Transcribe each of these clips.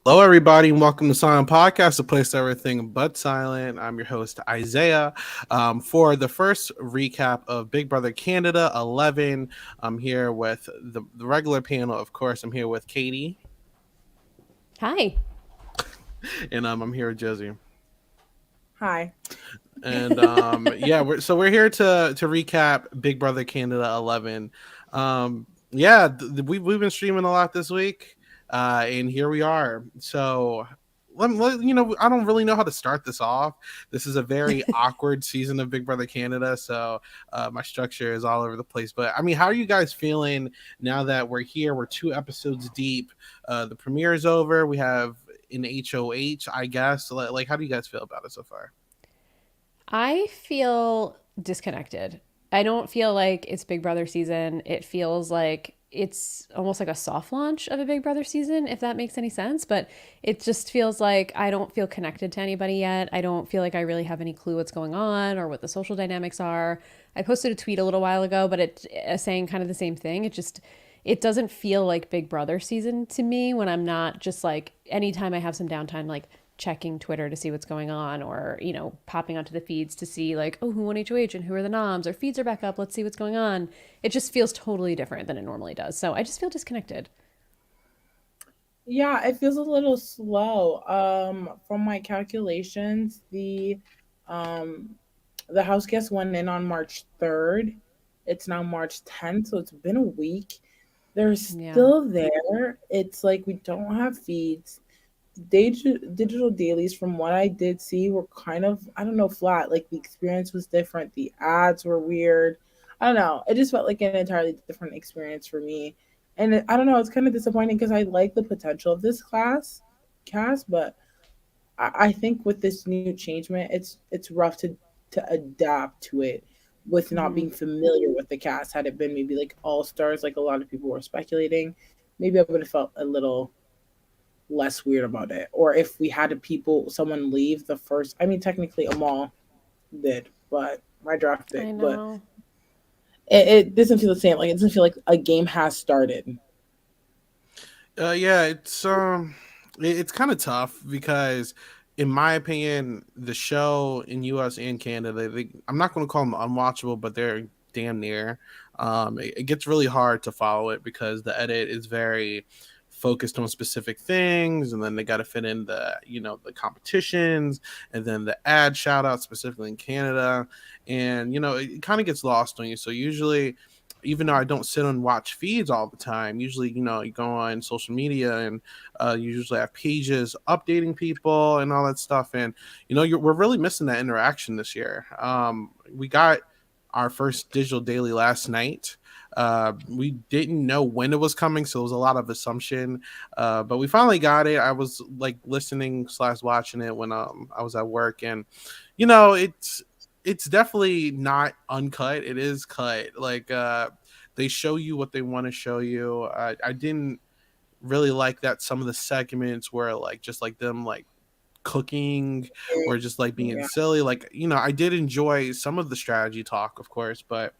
Hello, everybody, and welcome to Silent Podcast, a place to everything but silent. I'm your host, Isaiah. For the first recap of Big Brother Canada 11, I'm here with the regular panel, of course. I'm here with Katie, Hi. and I'm here with Josie. Hi. And yeah, we're here to recap Big Brother Canada 11. Yeah, we've been streaming a lot this week, and here we are. So I don't really know how to start this off. This is a very awkward season of Big Brother Canada, so my structure is all over the place. But I mean, how are you guys feeling now that we're here? We're 2 episodes deep. The premiere is over. We have an HOH, I guess. Like, how do you guys feel about it so far? I feel disconnected. I don't feel like it's Big Brother season. It feels like it's almost like a soft launch of a Big Brother season, if that makes any sense. But it just feels like I don't feel connected to anybody yet. I don't feel like I really have any clue what's going on or what the social dynamics are. I posted a tweet a little while ago, but it saying kind of the same thing. It doesn't feel like Big Brother season to me when I'm not just like anytime I have some downtime, like checking Twitter to see what's going on or, popping onto the feeds to see like, oh, who won HOH and who are the noms or feeds are back up. Let's see what's going on. It just feels totally different than it normally does. So I just feel disconnected. Yeah, it feels a little slow. From my calculations, um the house guest went in on March 3rd. It's now March 10th, so it's been a week. They're Yeah. still there. It's like we don't have feeds. Digital dailies, from what I did see, were kind of, I don't know, flat. Like the experience was different. The ads were weird. I don't know. It just felt like an entirely different experience for me. And I don't know. It's kind of disappointing because I like the potential of this cast, but I think with this new changement, it's rough to adapt to it with not Mm-hmm. being familiar with the cast. Had it been maybe like all stars, like a lot of people were speculating, maybe I would have felt a little less weird about it. Or if we had someone leave the first, I mean, technically Amal did, but my draft pick, I but know. it doesn't feel the same. Like it doesn't feel like a game has started. Yeah, it's kind of tough because, in my opinion, the show in U.S. and Canada, I'm not going to call them unwatchable, but they're damn near. It gets really hard to follow it because the edit is very focused on specific things, and then they got to fit in the competitions, and then the ad shout outs specifically in Canada, and it kind of gets lost on you. So usually, even though I don't sit and watch feeds all the time, usually, you go on social media and you usually have pages updating people and all that stuff. And, we're really missing that interaction this year. We got our first digital daily last night. We didn't know when it was coming, so it was a lot of assumption. But we finally got it. I was like listening slash watching it when I was at work, and it's definitely not uncut. It is cut. Like they show you what they want to show you. I didn't really like that some of the segments were like just like them like cooking or just like being Yeah. silly. Like, I did enjoy some of the strategy talk, of course, but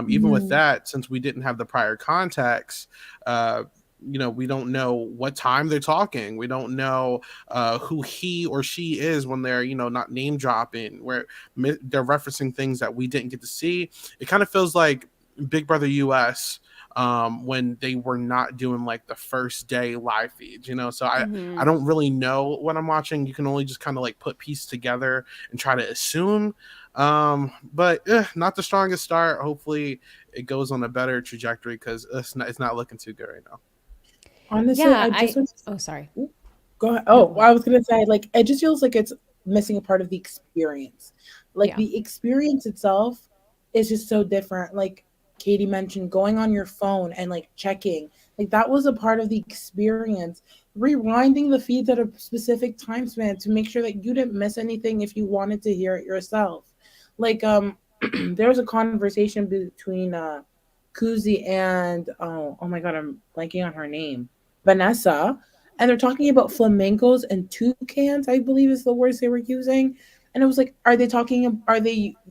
even with Mhm. that, since we didn't have the prior context, we don't know what time they're talking. We don't know who he or she is when they're, not name dropping, where they're referencing things that we didn't get to see. It kind of feels like Big Brother US when they were not doing like the first day live feeds, so I Mm-hmm. don't really know what I'm watching. You can only just kind of like put pieces together and try to assume. But not the strongest start. Hopefully it goes on a better trajectory because it's not looking too good right now. Honestly, Yeah. I just want Oh, sorry. to go ahead. No, Oh, go well, I ahead. was gonna say, like, it just feels like it's missing a part of the experience. Like Yeah. the experience itself is just so different. Like Katie mentioned, going on your phone and like checking, like that was a part of the experience. Rewinding the feeds at a specific time span to make sure that you didn't miss anything if you wanted to hear it yourself. Like there was a conversation between Kuzi and oh my god, I'm blanking on her name, Vanessa, and they're talking about flamingos and toucans, I believe is the words they were using. And it was like, are they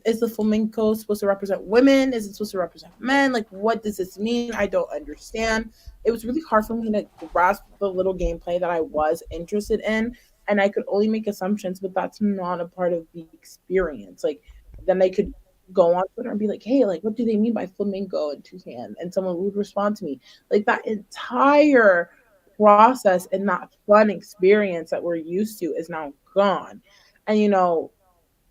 is the flamenco supposed to represent women? Is it supposed to represent men? Like, what does this mean? I don't understand. It was really hard for me to grasp the little gameplay that I was interested in, and I could only make assumptions, but that's not a part of the experience. Like, then they could go on Twitter and be like, hey, like, what do they mean by flamenco and toucan? And someone would respond to me. Like, that entire process and that fun experience that we're used to is now gone. And,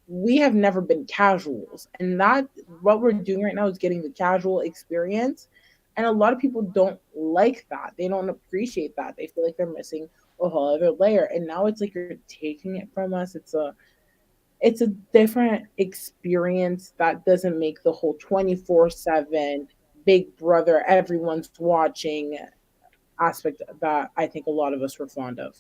we have never been casuals. And that, what we're doing right now is getting the casual experience. And a lot of people don't like that. They don't appreciate that. They feel like they're missing a whole other layer. And now it's like you're taking it from us. It's a different experience that doesn't make the whole 24/7 Big Brother, everyone's watching aspect that I think a lot of us were fond of.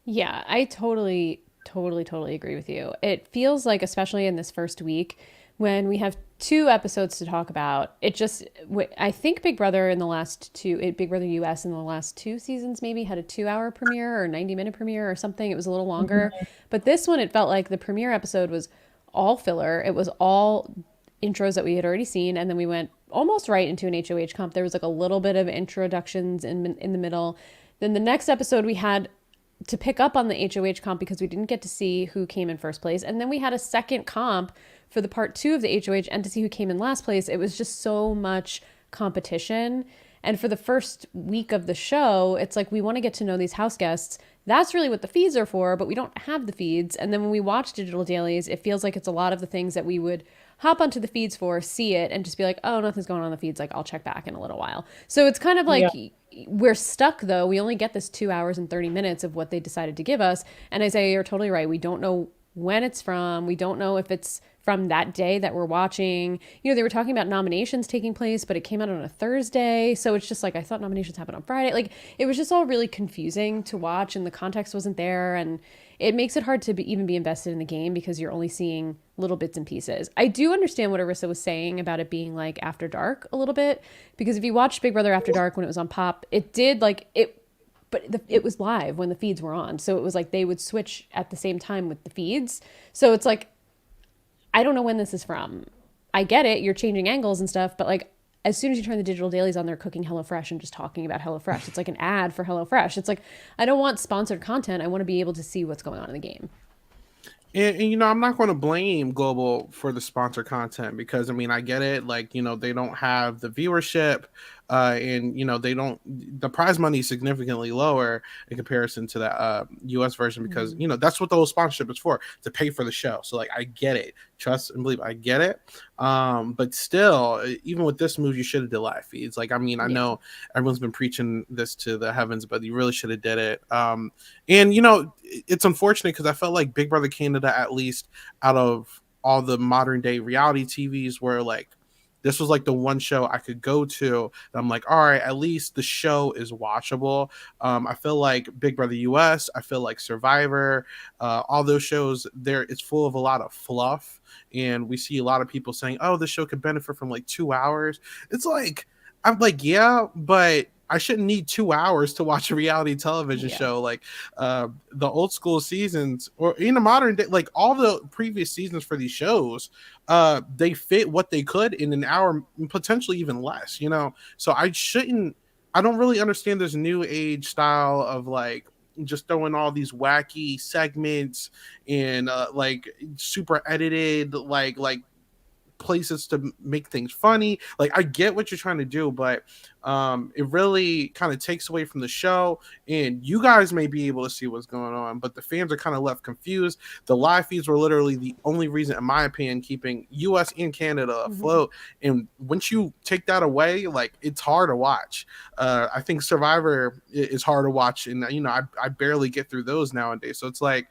Yeah, I totally agree with you. It feels like, especially in this first week, when we have two episodes to talk about, I think Big Brother in the last two, Big Brother US in the last two seasons maybe had a 2 hour premiere or 90-minute premiere or something. It was a little longer. Mhm. But this one, it felt like the premiere episode was all filler. It was all intros that we had already seen. And then we went almost right into an HOH comp. There was like a little bit of introductions in the middle. Then the next episode, we had to pick up on the HOH comp because we didn't get to see who came in first place. And then we had a second comp for the part 2 of the HOH and to see who came in last place. It was just so much competition. And for the first week of the show, it's like we want to get to know these house guests. That's really what the feeds are for, but we don't have the feeds. And then when we watch digital dailies, it feels like it's a lot of the things that we would hop onto the feeds for, see it, and just be like, oh, nothing's going on in the feeds. Like, I'll check back in a little while. So it's kind of like Yeah. we're stuck, though. We only get this 2 hours and 30 minutes of what they decided to give us. And Isaiah, you're totally right. We don't know when it's from. We don't know if it's from that day that we're watching. They were talking about nominations taking place, but it came out on a Thursday. So it's just like, I thought nominations happened on Friday. Like, it was just all really confusing to watch, and the context wasn't there. And it makes it hard to even be invested in the game because you're only seeing little bits and pieces. I do understand what Arissa was saying about it being like After Dark a little bit, because if you watched Big Brother After Dark when it was on Pop, it did like it, but it was live when the feeds were on. So it was like they would switch at the same time with the feeds. So it's like, I don't know when this is from. I get it, you're changing angles and stuff, but like as soon as you turn the digital dailies on, they're cooking HelloFresh and just talking about HelloFresh. It's like an ad for HelloFresh. It's like, I don't want sponsored content. I want to be able to see what's going on in the game. And I'm not going to blame Global for the sponsor content because I get it. Like, they don't have the viewership, and they don't. The prize money is significantly lower in comparison to the US version because that's what the whole sponsorship is for, to pay for the show. So like, I get it. Trust and believe, I get it. But still, even with this move, you should have did live feeds. Like, I know everyone's been preaching this to the heavens, but you really should have did it. And it's unfortunate because I felt like Big Brother Canada, at least out of all the modern day reality TVs, where like this was like the one show I could go to that I'm like, all right, at least the show is watchable. I feel like Big Brother US, I feel like Survivor, all those shows there, it's full of a lot of fluff, and we see a lot of people saying, oh, this show could benefit from like 2 hours. It's like, I'm like, yeah, but I shouldn't need 2 hours to watch a reality television show. Like the old school seasons, or in the modern day, like all the previous seasons for these shows, they fit what they could in an hour, potentially even less, So I don't really understand this new age style of like just throwing all these wacky segments and like super edited, like places to make things funny. Like, I get what you're trying to do, but it really kind of takes away from the show, and you guys may be able to see what's going on, but the fans are kind of left confused. The live feeds were literally the only reason, in my opinion, keeping US and Canada afloat. And once you take that away, like, it's hard to watch. I think Survivor is hard to watch, and I barely get through those nowadays. So it's like,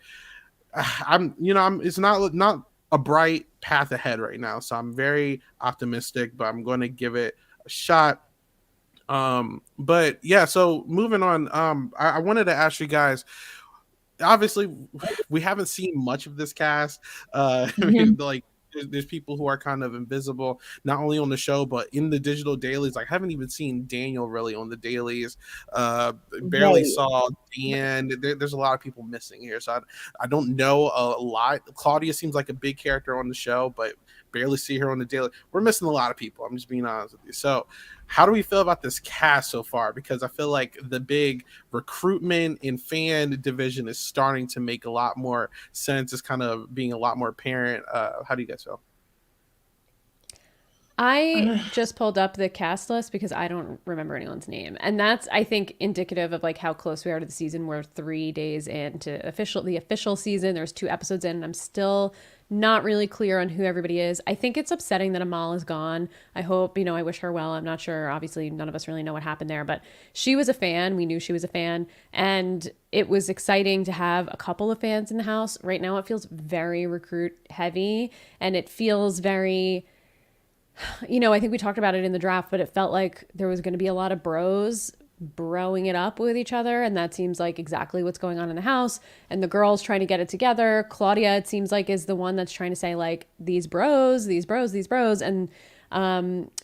it's not a bright path ahead right now. So I'm very optimistic, but I'm going to give it a shot. But yeah, so moving on, I wanted to ask you guys, obviously we haven't seen much of this cast. Mhm. Like, there's people who are kind of invisible, not only on the show but in the digital dailies. Like, I haven't even seen Daniel really on the dailies. Barely Right. saw Dan. There's a lot of people missing here, so I don't know a lot. Claudia seems like a big character on the show, but barely see her on the daily. We're missing a lot of people. I'm just being honest with you. So, how do we feel about this cast so far? Because I feel like the big recruitment and fan division is starting to make a lot more sense. It's kind of being a lot more apparent. How do you guys feel? I just pulled up the cast list because I don't remember anyone's name. And that's, I think, indicative of like how close we are to the season. We're 3 days into the official season. There's 2 episodes in, and I'm still not really clear on who everybody is. I think it's upsetting that Amal is gone. I hope, I wish her well. I'm not sure. Obviously, none of us really know what happened there, but she was a fan. We knew she was a fan. And it was exciting to have a couple of fans in the house. Right now, it feels very recruit heavy, and it feels very, I think we talked about it in the draft, but it felt like there was going to be a lot of bros broing it up with each other. And that seems like exactly what's going on in the house. And the girls trying to get it together. Claudia, it seems like, is the one that's trying to say, like, these bros, these bros, these bros. And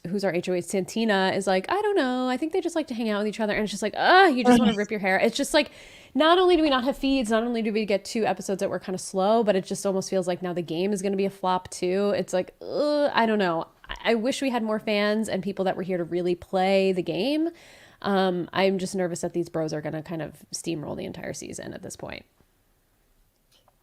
who's our HOH? Santina is like, I don't know. I think they just like to hang out with each other. And it's just like, you just want to rip your hair. It's just like, not only do we not have feeds, not only do we get 2 episodes that were kind of slow, but it just almost feels like now the game is going to be a flop too. It's like, I don't know. I wish we had more fans and people that were here to really play the game. I'm just nervous that these bros are going to kind of steamroll the entire season at this point.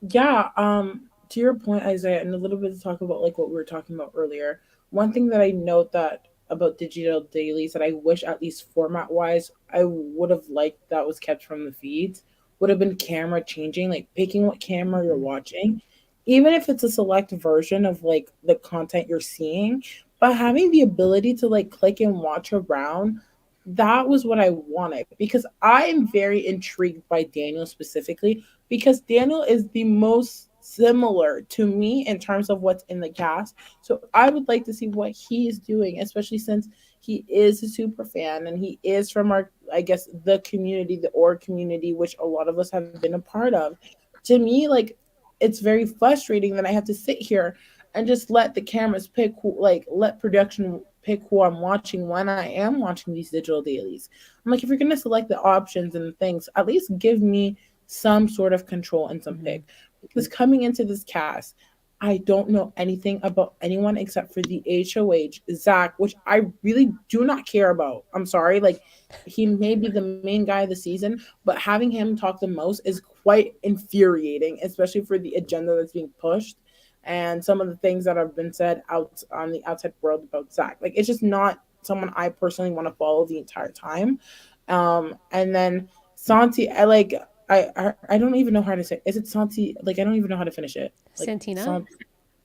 Yeah, to your point, Isaiah, and a little bit to talk about like what we were talking about earlier. One thing that I note that about digital dailies that I wish, at least format wise, I would have liked that was kept from the feeds would have been camera changing, like picking what camera you're Mm-hmm. watching, even if it's a select version of like the content you're seeing, but having the ability to like click and watch around. That was what I wanted because I am very intrigued by Daniel specifically because Daniel is the most similar to me in terms of what's in the cast. So I would like to see what he is doing, especially since he is a super fan and he is from our, I guess, the community, the org community, which a lot of us have been a part of. To me, like, it's very frustrating that I have to sit here and just let the cameras pick who, like, let production pick who I'm watching when I am watching these digital dailies. I'm like, if you're gonna select the options and the things, at least give me some sort of control and some Mm-hmm. pick. Because coming into this cast, I don't know anything about anyone except for the HOH, Zach, which I really do not care about. I'm sorry. Like, he may be the main guy of the season, but having him talk the most is quite infuriating, especially for the agenda that's being pushed and some of the things that have been said out on the outside world about Zach. Like, it's just not someone I personally want to follow the entire time. And then Santi, I don't even know how to say. Is it Santi? Like, I don't even know how to finish it. Like Santina, Sant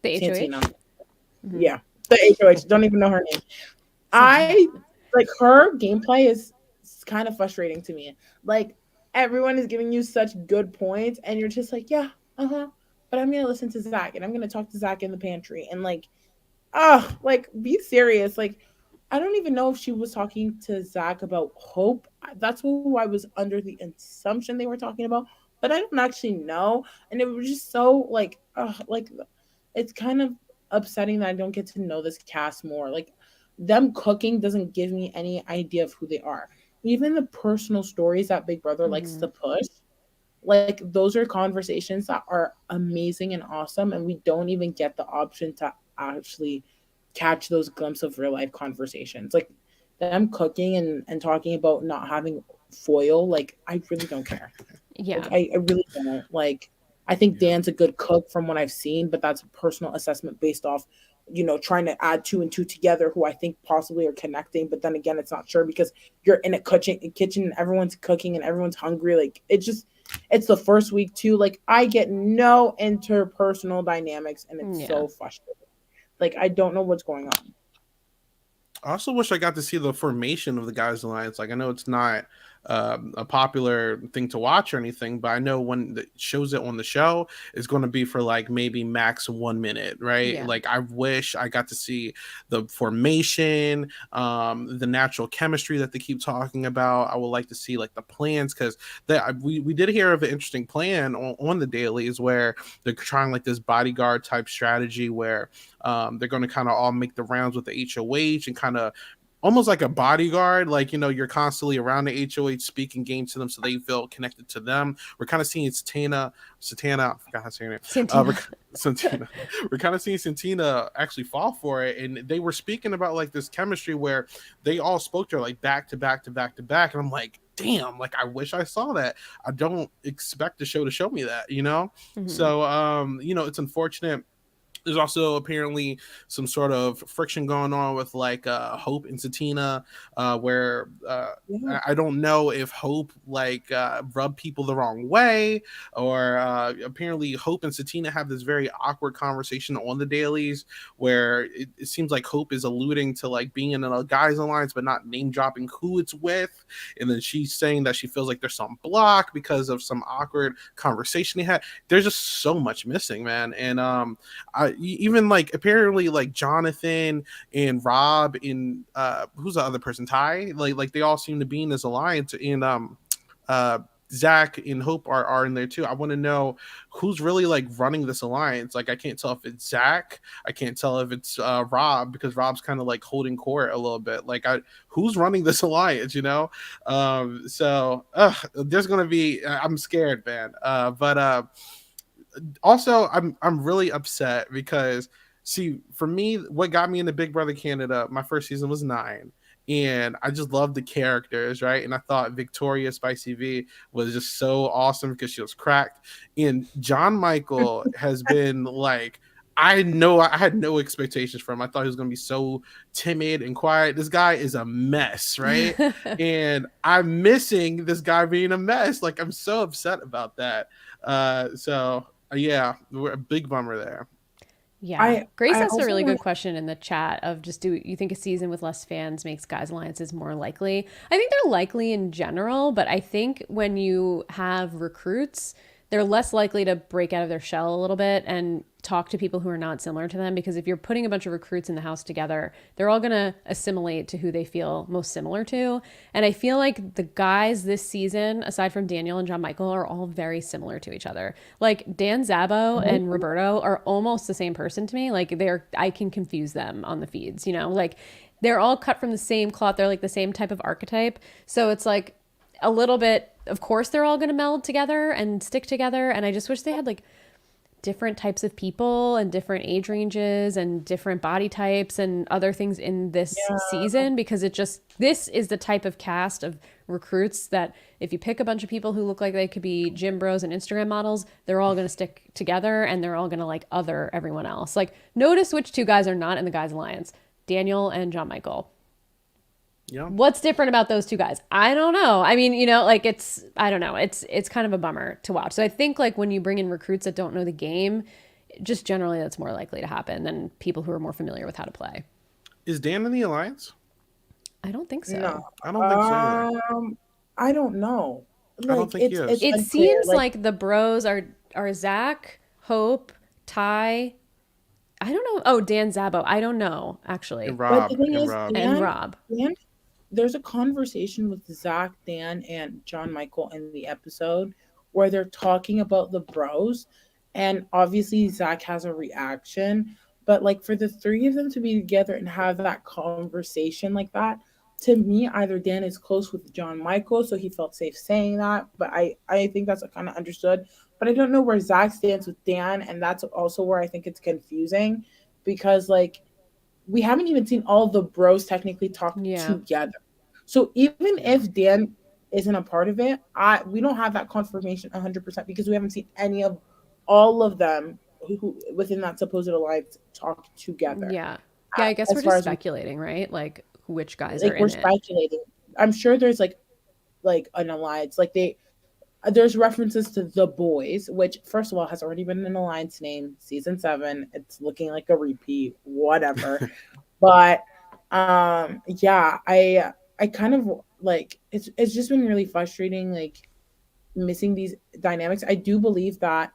the Santina. HOH. Mm-hmm. Yeah, the HOH. Don't even know her name. Santina. I like her gameplay is kind of frustrating to me. Like, everyone is giving you such good points, and you're just like, yeah, uh-huh. But I'm gonna listen to Zach, and I'm gonna talk to Zach in the pantry, and like, like, be serious. Like, I don't even know if she was talking to Zach about Hope. That's who I was under the assumption they were talking about, but I don't actually know. And it was just so like it's kind of upsetting that I don't get to know this cast more. Like, them cooking doesn't give me any idea of who they are. Even the personal stories that Big Brother likes Mm-hmm. to push, like, those are conversations that are amazing and awesome, and we don't even get the option to actually catch those glimpses of real life conversations. Like, them cooking and talking about not having foil, like, I really don't care. Like, Yeah. I really don't. Like, I think Yeah. Dan's a good cook from what I've seen, but that's a personal assessment based off, trying to add two and two together who I think possibly are connecting. But then again, it's not sure because you're in a kitchen and everyone's cooking and everyone's hungry. Like, it's the first week too. Like, I get no interpersonal dynamics and it's Yeah. so frustrating. Like, I don't know what's going on. I also wish I got to see the formation of the guys alliance. Like, I know it's not a popular thing to watch or anything, but I know when it shows it on the show, it's going to be for like maybe max 1 minute, right? Yeah. Like I wish I got to see the formation, the natural chemistry that they keep talking about. I would like to see like the plans, because we did hear of an interesting plan on the dailies where they're trying like this bodyguard type strategy where they're going to kind of all make the rounds with the HOH and kind of almost like a bodyguard, like, you know, you're constantly around the HOH speaking game to them so they feel connected to them. We're kind of seeing Satana, I forgot how to say her name. Santina. Santina. We're kind of seeing Santina actually fall for it, and they were speaking about like this chemistry where they all spoke to her like back to back to back to back, and I'm like, damn, like I wish I saw that. I don't expect the show to show me that, you know. Mhm. So you know, it's unfortunate. There's also apparently some sort of friction going on with like Hope and Satina, where Yeah. I don't know if Hope like rubbed people the wrong way, or apparently Hope and Satina have this very awkward conversation on the dailies where it seems like Hope is alluding to like being in a guys alliance but not name dropping who it's with, and then she's saying that she feels like there's some block because of some awkward conversation they had. There's just so much missing, man. And even like apparently like Jonathan and Rob and who's the other person, Ty, like they all seem to be in this alliance, and uh Zach and Hope are in there too. I want to know who's really like running this alliance. Like I can't tell if it's Zach, I can't tell if it's Rob, because Rob's kind of like holding court a little bit. Like who's running this alliance, you know? So there's gonna be, I'm scared, man. But also I'm really upset because, see, for me, what got me into Big Brother Canada, my first season was 9, and I just loved the characters, right? And I thought Victoria Spicy V was just so awesome because she was cracked. And John Michael has been like, I know I had no expectations for him. I thought he was going to be so timid and quiet. This guy is a mess, right? And I'm missing this guy being a mess. Like, I'm so upset about that. So yeah, we're a big bummer there. Yeah. Grace I asked a also really want good question in the chat of just, do you think a season with less fans makes guys alliances more likely? I think they're likely in general, but I think when you have recruits, they're less likely to break out of their shell a little bit and talk to people who are not similar to them, because if you're putting a bunch of recruits in the house together, they're all going to assimilate to who they feel most similar to. And I feel like the guys this season, aside from Daniel and John Michael, are all very similar to each other. Like Dan Zabo and Roberto are almost the same person to me. Like I can confuse them on the feeds, you know, like they're all cut from the same cloth. They're like the same type of archetype. So it's like a little bit, of course they're all going to meld together and stick together. And I just wish they had like different types of people and different age ranges and different body types and other things in this season, because this is the type of cast of recruits that if you pick a bunch of people who look like they could be gym bros and Instagram models, they're all going to stick together and they're all going to like other everyone else. Like, notice which two guys are not in the guys alliance: Daniel and John Michael. Yeah. What's different about those two guys? I don't know. I mean, you know, like I don't know. It's kind of a bummer to watch. So I think like when you bring in recruits that don't know the game, just generally that's more likely to happen than people who are more familiar with how to play. Is Dan in the alliance? I don't think so. No. I don't think so either. I don't know. I don't think he is. It unclear. seems like the bros are Zach, Hope, Ty. I don't know. Oh, Dan Zabo. I don't know, actually. And But Rob. the thing And is, Rob. And Rob. Dan, there's a conversation with Zach, Dan, and John Michael in the episode where they're talking about the bros, and obviously Zach has a reaction, but like for the three of them to be together and have that conversation like that, to me, either Dan is close with John Michael, so he felt safe saying that, but I think that's kind of understood. But I don't know where Zach stands with Dan, and that's also where I think it's confusing, because like we haven't even seen all the bros technically talk together. So even if Dan isn't a part of it, we don't have that confirmation 100% because we haven't seen any of all of them who within that supposed alliance talk together. Yeah. I guess we're just speculating, right? Like which guys are in it. We're speculating. I'm sure there's like an alliance. Like there's references to The Boys, which first of all has already been an alliance name, season 7. It's looking like a repeat, whatever. But yeah, I kind of like it's just been really frustrating, like missing these dynamics. I do believe that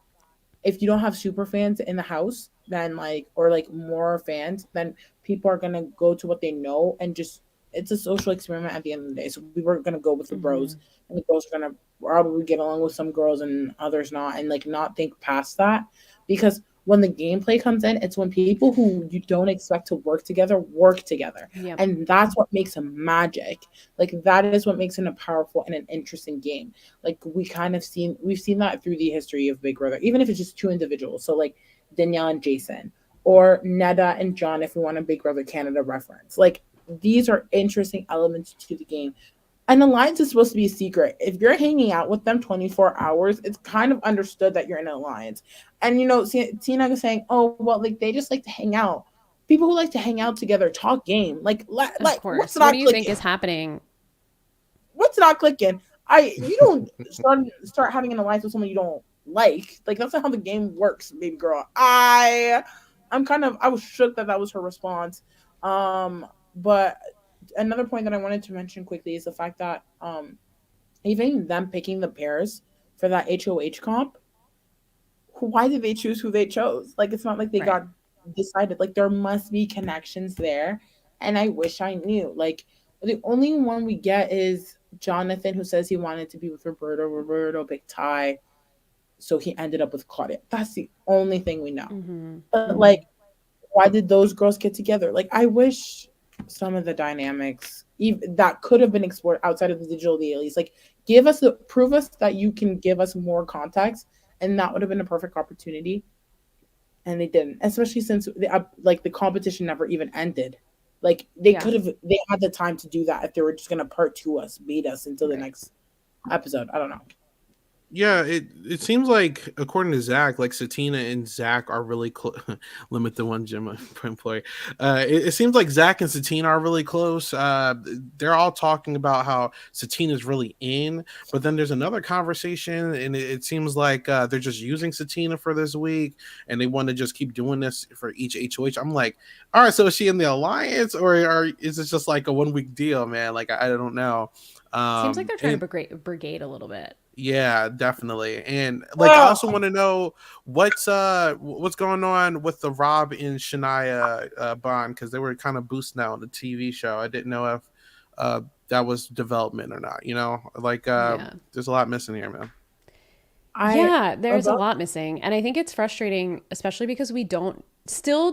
if you don't have super fans in the house, then like or like more fans, then people are gonna go to what they know and just it's a social experiment at the end of the day. So we were gonna go with the bros, Mhm. and the girls are gonna probably get along with some girls and others not, and like not think past that because when the gameplay comes in, it's when people who you don't expect to work together, Yep. and that's what makes a magic. Like that is what makes it a powerful and an interesting game. Like we've seen that through the history of Big Brother, even if it's just two individuals. So like Danielle and Jason, or Neda and John, if we want a Big Brother Canada reference. Like these are interesting elements to the game. An alliance is supposed to be a secret. If you're hanging out with them 24 hours, it's kind of understood that you're in an alliance. And you know, Tina is saying, "Oh, well, like they just like to hang out." People who like to hang out together talk game. Of Like what's course. What do not you think clicking? is happening? What's not clicking? I You don't start having an alliance with someone you don't like. Like that's not how the game works, baby girl. I was shook that that was her response. But another point that I wanted to mention quickly is the fact that even them picking the pairs for that HOH comp, why did they choose who they chose? Like it's not like they Right. got decided. Like there must be connections there, and I wish I knew. Like the only one we get is Jonathan, who says he wanted to be with Roberto. Roberto picked Ty, so he ended up with Claudia. That's the only thing we know. Mhm. But like, Mhm. why did those girls get together? Like I wish some of the dynamics that could have been explored outside of the digital dailies. Like prove us that you can give us more context, and that would have been a perfect opportunity, and they didn't, especially since like the competition never even ended. Like Yeah. they had the time to do that if they were just gonna part two us, beat us until the Right. next episode. I don't know. Yeah, it seems like according to Zach, like Satina and Zach are really limit the one gym employee. It seems like Zach and Satina are really close. They're all talking about how Satina's really in, but then there's another conversation, and it seems like they're just using Satina for this week, and they want to just keep doing this for each HOH. I'm like, all right, so is she in the alliance, or is it just like a 1 week deal, man? Like I don't know. Seems like they're trying And to brigade a little bit. yeah, definitely. And like I Oh, also want to know what's going on with the Rob and Shania bond, because they were kind of boosting out on the TV show. I didn't know if that was development or not, you know? Like Yeah. there's a lot missing here, man. I Yeah, there's a about lot missing. And I think it's frustrating, especially because we don't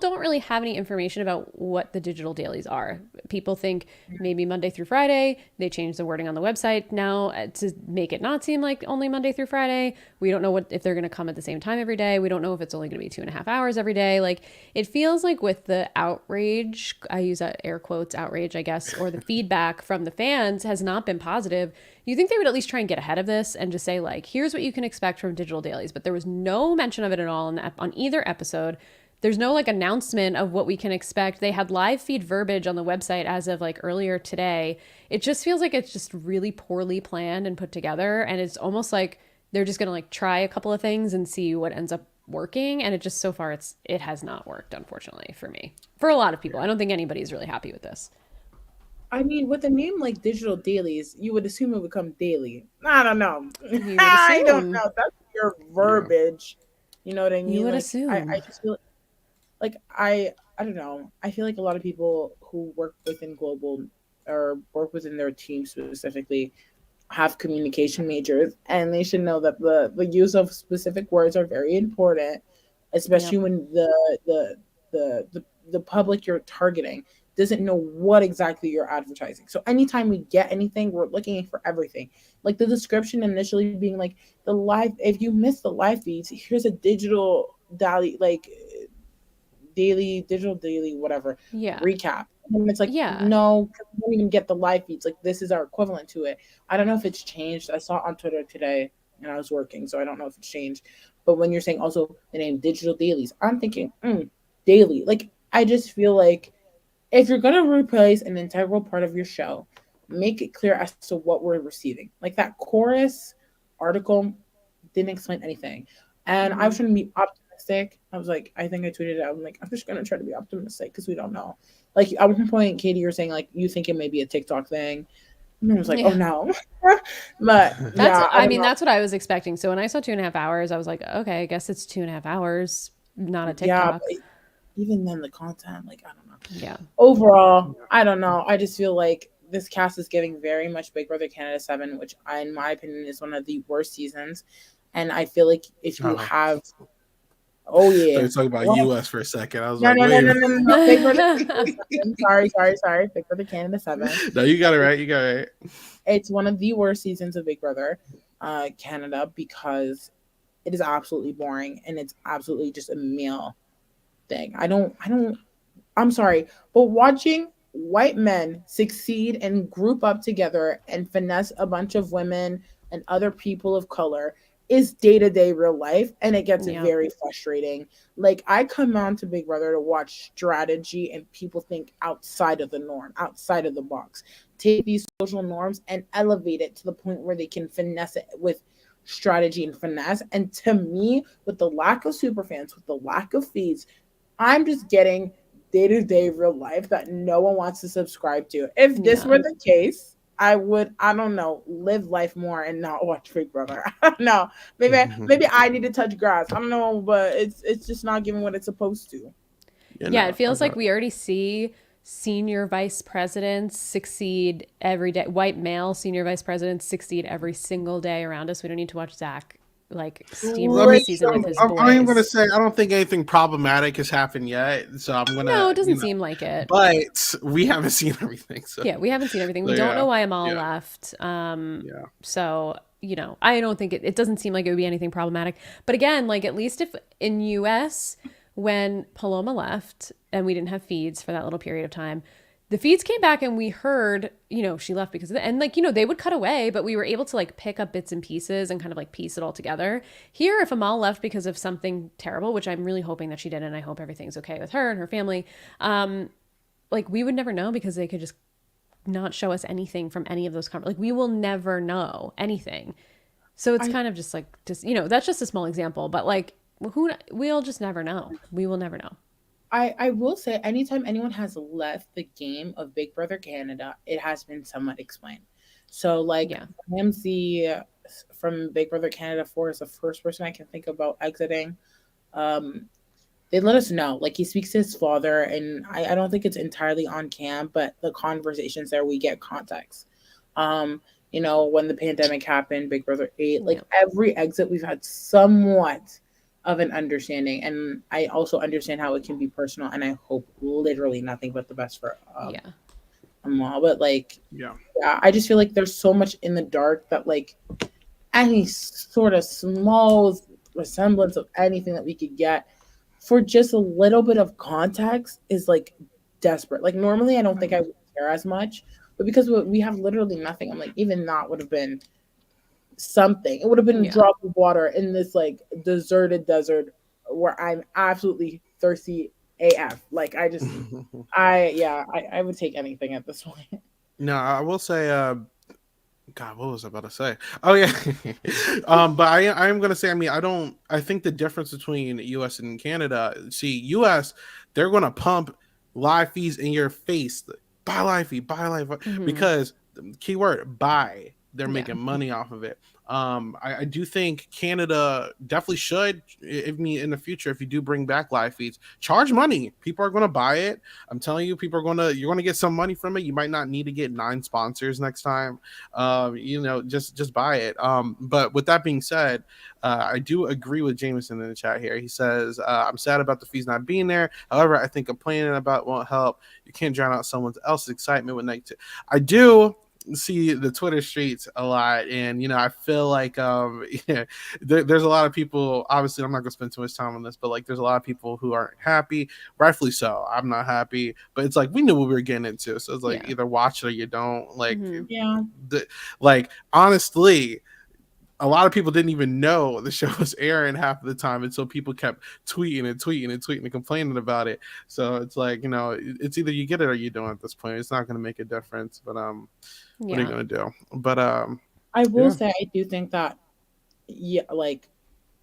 really have any information about what the digital dailies are. People think maybe Monday through Friday. They changed the wording on the website now to make it not seem like only Monday through Friday. We don't know what if they're going to come at the same time every day. We don't know if it's only going to be 2.5 hours every day. Like it feels like with the outrage, I use that air quotes outrage, I guess, or the feedback from the fans has not been positive. You think they would at least try and get ahead of this and just say like, here's what you can expect from digital dailies. But there was no mention of it at all on either episode. There's no like announcement of what we can expect. They had live feed verbiage on the website as of like earlier today. It just feels like it's just really poorly planned and put together. And it's almost like they're just going to like try a couple of things and see what ends up working. And it just so far it has not worked, unfortunately, for me. For a lot of people. I don't think anybody's really happy with this. I mean, with a name like Digital Dailies, you would assume it would come daily. I don't know. You would I don't assume. know. That's your Yeah. verbiage. You know what I You mean? would Like I assume. just feel like I don't know. I feel like a lot of people who work within global or work within their team specifically have communication majors, and they should know that the use of specific words are very important, especially Yep. when the public you're targeting doesn't know what exactly you're advertising. So anytime we get anything, we're looking for everything. Like the description initially being like the live. If you miss the live feeds, here's a digital daily digital daily whatever Yeah. recap, and it's like Yeah. no, we don't even get the live feeds. Like this is our equivalent to it. I don't know if it's changed. I saw it on Twitter today and I was working, so I don't know if it's changed. But when you're saying also the name digital dailies, I'm thinking daily. Like I just feel like if you're going to replace an integral part of your show, make it clear as to what we're receiving. Like that chorus article didn't explain anything. And I Mm-hmm. was trying to be optimistic. I was like, I think I tweeted it. I'm like, I'm just going to try to be optimistic because we don't know. Like at one point, Katie, you're saying like you think it may be a TikTok thing. And I was like, oh Yeah. no. But That's, yeah, I I don't mean, know. that's what I was expecting. So when I saw 2.5 hours, I was like, okay, I guess it's 2.5 hours, not a Yeah, TikTok. but even then, the content, like, I don't know. Yeah. Overall, I don't know. I just feel like this cast is giving very much Big Brother Canada 7, which, in my opinion, is one of the worst seasons. And I feel like if you Oh, have, oh so yeah. you're talking about Well, US for a second. I was no, like, no, no, wait a no, minute. no, no, no. Big Brother Canada 7. Sorry. Big Brother Canada 7. No, you got it right. You got it right. It's one of the worst seasons of Big Brother Canada because it is absolutely boring and it's absolutely just a meal thing. I'm sorry, but watching white men succeed and group up together and finesse a bunch of women and other people of color is day to day real life, and it gets Yeah. very frustrating. Like, I come on to Big Brother to watch strategy and people think outside of the norm, outside of the box, take these social norms and elevate it to the point where they can finesse it with strategy and finesse. And to me, with the lack of super fans, with the lack of feeds, I'm just getting day to day real life that no one wants to subscribe to. If this Yeah. were the case, I would, I don't know, live life more and not watch Big Brother. I don't know. Maybe I need to touch grass. I don't know, but it's just not giving what it's supposed to. You Yeah. It know, I feels like got we already see senior vice presidents succeed every day. White male senior vice presidents succeed every single day around us. We don't need to watch Zach like steamroll the season with his I am gonna boys. say I don't think anything problematic has happened yet, so I'm No, gonna, it doesn't seem like it. but we haven't seen everything, so, Yeah, we haven't seen everything. We so don't yeah, know why Amal yeah, left. yeah. So, I don't think it doesn't seem like it would be anything problematic. But again, like at least if in US, when Paloma left and we didn't have feeds for that little period of time, the feeds came back and we heard, she left because of it. And like, they would cut away, but we were able to like pick up bits and pieces and kind of like piece it all together. Here, if Amal left because of something terrible, which I'm really hoping that she did, and I hope everything's okay with her and her family, like we would never know because they could just not show us anything from any of those like we will never know anything. So it's I kind of just like that's just a small example, but like we'll just never know. We will never know. I will say, anytime anyone has left the game of Big Brother Canada, it has been somewhat explained. So, like, Yeah. Ramsey from Big Brother Canada 4 is the first person I can think about exiting. Um, they let us know. Like, he speaks to his father, and I don't think it's entirely on cam, but the conversations there, we get context. Um, when the pandemic happened, Big Brother 8, like Yeah. every exit, we've had somewhat of an understanding. And I also understand how it can be personal, and I hope literally nothing but the best for Yeah. Amal. But like, Yeah. yeah, I just feel like there's so much in the dark that like any sort of small resemblance of anything that we could get for just a little bit of context is like desperate. Like, normally I don't think I would care as much, but because we have literally nothing, I'm like, even that would have been something. It would have been a Yeah. drop of water in this like deserted desert where I'm absolutely thirsty AF. Like, I would take anything at this point. No, I will say, God, what was I about to say? Oh yeah, but I am gonna say. I mean, I think the difference between U.S. and Canada. See, U.S. they're gonna pump live feeds in your face. Buy live feed, buy live Mm-hmm. because keyword buy. They're Yeah. making money off of it. I do think Canada definitely should. I mean, in the future, if you do bring back live feeds, charge money. People are going to buy it. I'm telling you, you're going to get some money from it. You might not need to get 9 sponsors next time. Just buy it. But with that being said, I do agree with Jameson in the chat here. He says, I'm sad about the fees not being there. However, I think complaining about won't help. You can't drown out someone else's excitement with negative. I do see the Twitter streets a lot, and I feel like yeah, there's a lot of people. Obviously, I'm not gonna spend too much time on this, but like there's a lot of people who aren't happy, rightfully so. I'm not happy, but it's like we knew what we were getting into, so it's like Yeah. either watch it or you don't. Like Mm-hmm. Yeah. like honestly, a lot of people didn't even know the show was airing half of the time until people kept tweeting and complaining about it. So it's like, it's either you get it or you don't at this point. It's not going to make a difference, but what are you Yeah. going to do? But I will yeah. say, I do think that, yeah, like,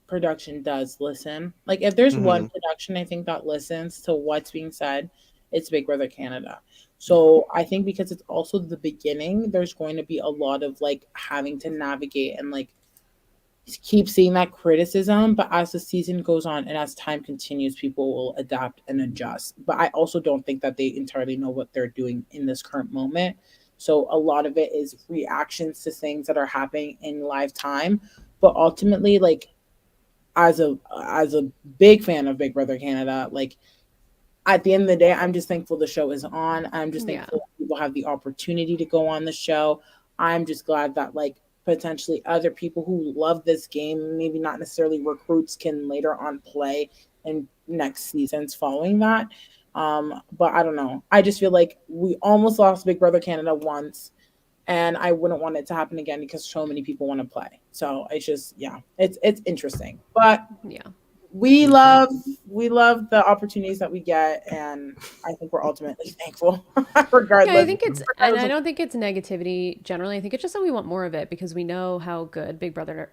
production does listen. Like, if there's one Mm-hmm. production I think that listens to what's being said, it's Big Brother Canada. So I think because it's also the beginning, there's going to be a lot of like having to navigate and like keep seeing that criticism. But as the season goes on and as time continues, people will adapt and adjust. But I also don't think that they entirely know what they're doing in this current moment. So a lot of it is reactions to things that are happening in live time. But ultimately, like as a big fan of Big Brother Canada, like at the end of the day, I'm just thankful the show is on. I'm just Yeah. thankful that people have the opportunity to go on the show. I'm just glad that like potentially other people who love this game, maybe not necessarily recruits, can later on play in next seasons following that. But I don't know. I just feel like we almost lost Big Brother Canada once, and I wouldn't want it to happen again because so many people want to play. So it's just yeah, it's interesting. But Yeah. we love we love the opportunities that we get, and I think we're ultimately thankful Yeah, I regardless. think it's, and I don't think it's negativity generally. I think it's just that we want more of it because we know how good Big Brother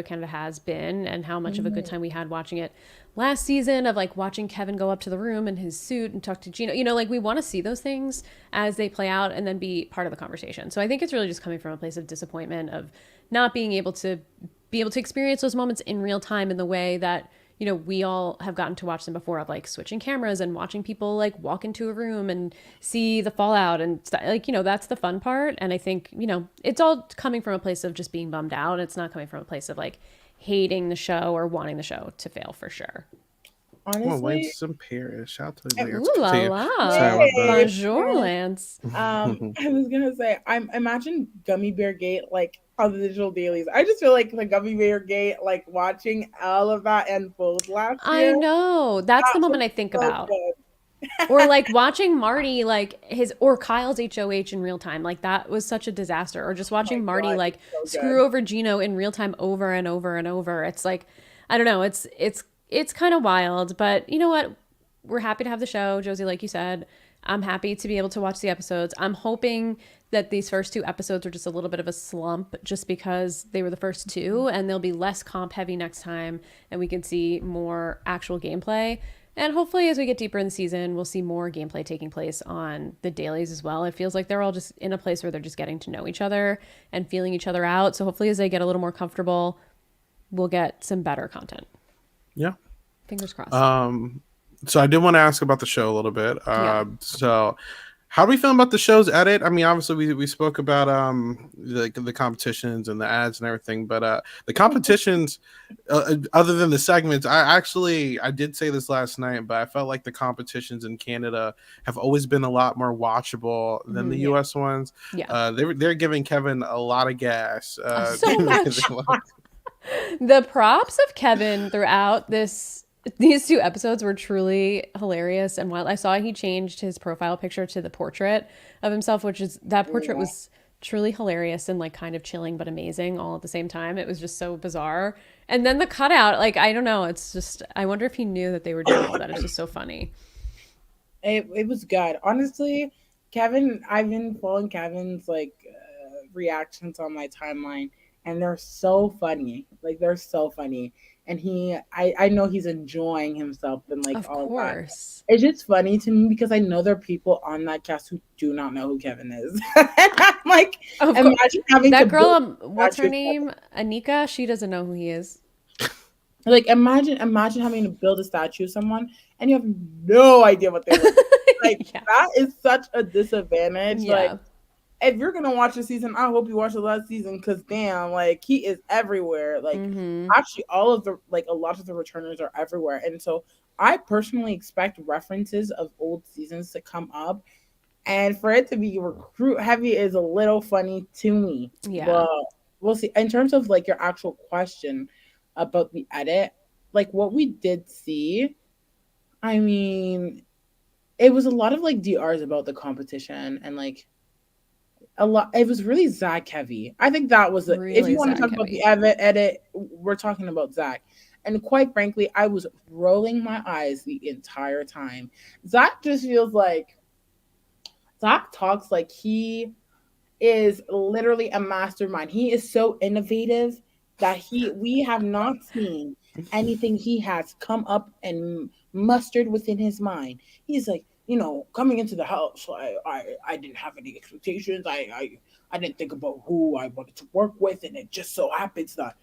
Canada has been, and how much of a good Mhm. time we had watching it last season, of like watching Kevin go up to the room in his suit and talk to Gino. You know, like we want to see those things as they play out and then be part of the conversation. So I think it's really just coming from a place of disappointment of not being able to experience those moments in real time in the way that, you know, we all have gotten to watch them before, of like switching cameras and watching people like walk into a room and see the fallout and like, you know, that's the fun part. And I think, you know, it's all coming from a place of just being bummed out. It's not coming from a place of like hating the show or wanting the show to fail for sure. Well, Honestly, Lance in Paris. Shout out to Lance. Ooh la Continue. Sorry la. about that. yay, Bonjour, Lance. I was gonna say, I'm imagine Gummy Bear Gate like on the digital dailies. I just feel like the Gummy Bear Gate, like watching all of that unfold last I year. know. That's the That was moment I think so about. Or good. like watching Marty, like his, or Kyle's HOH in real time, like that was such a disaster. Or just Oh my watching Marty god, like it's so screw good. over Gino in real time over and over and over. It's like, I don't know, it's kind of wild, but you know what, we're happy to have the show, Josie, like you said. I'm happy to be able to watch the episodes. I'm hoping that these first two episodes are just a little bit of a slump just because they were the first two, and they'll be less comp heavy next time and we can see more actual gameplay. And hopefully, as we get deeper in the season, we'll see more gameplay taking place on the dailies as well. It feels like they're all just in a place where they're just getting to know each other and feeling each other out. So hopefully, as they get a little more comfortable, we'll get some better content. Yeah. Fingers crossed. Um, so I did want to ask about the show a little bit. Yeah. So how do we feel about the show's edit? I mean, obviously we spoke about the competitions and the ads and everything, but the competitions, other than the segments, I did say this last night, but I felt like the competitions in Canada have always been a lot more watchable than the Yeah. U.S. ones. Yeah. They're giving Kevin a lot of gas. So much. The props of Kevin throughout these two episodes were truly hilarious and wild. I saw he changed his profile picture to the portrait of himself, which is, that portrait Yeah. was truly hilarious and like kind of chilling but amazing all at the same time. It was just so bizarre. And then the cutout, like I don't know, it's just, I wonder if he knew that they were doing all that. It's just so funny. It was good. Honestly, Kevin, I've been following Kevin's like reactions on my timeline, and they're so funny. Like they're so funny. And I know he's enjoying himself and like Of all of that. course. It's just funny to me because I know there are people on that cast who do not know who Kevin is. And I'm like, Of course. imagine having to That girl, build what's her statue. name? Anika, she doesn't know who he is. Like imagine having to build a statue of someone and you have no idea what they look like. Yeah. That is such a disadvantage. Like Yeah. if you're gonna watch the season, I hope you watch the last season because damn, like he is everywhere. Like Mm-hmm. actually all of the like a lot of the returners are everywhere. And so I personally expect references of old seasons to come up. And for it to be recruit heavy is a little funny to me. Yeah. But we'll see. In terms of like your actual question about the edit, like what we did see, I mean, it was a lot of like DRs about the competition and like a lot. It was really Zach heavy. I think that was the, if Really you want to Zach talk about the heavy. edit, we're talking about Zach. And quite frankly, I was rolling my eyes the entire time. Zach just feels like Zach talks like he is literally a mastermind. He is so innovative that we have not seen anything he has come up and mustered within his mind. He's like, coming into the house, I didn't have any expectations. I didn't think about who I wanted to work with, and it just so happens that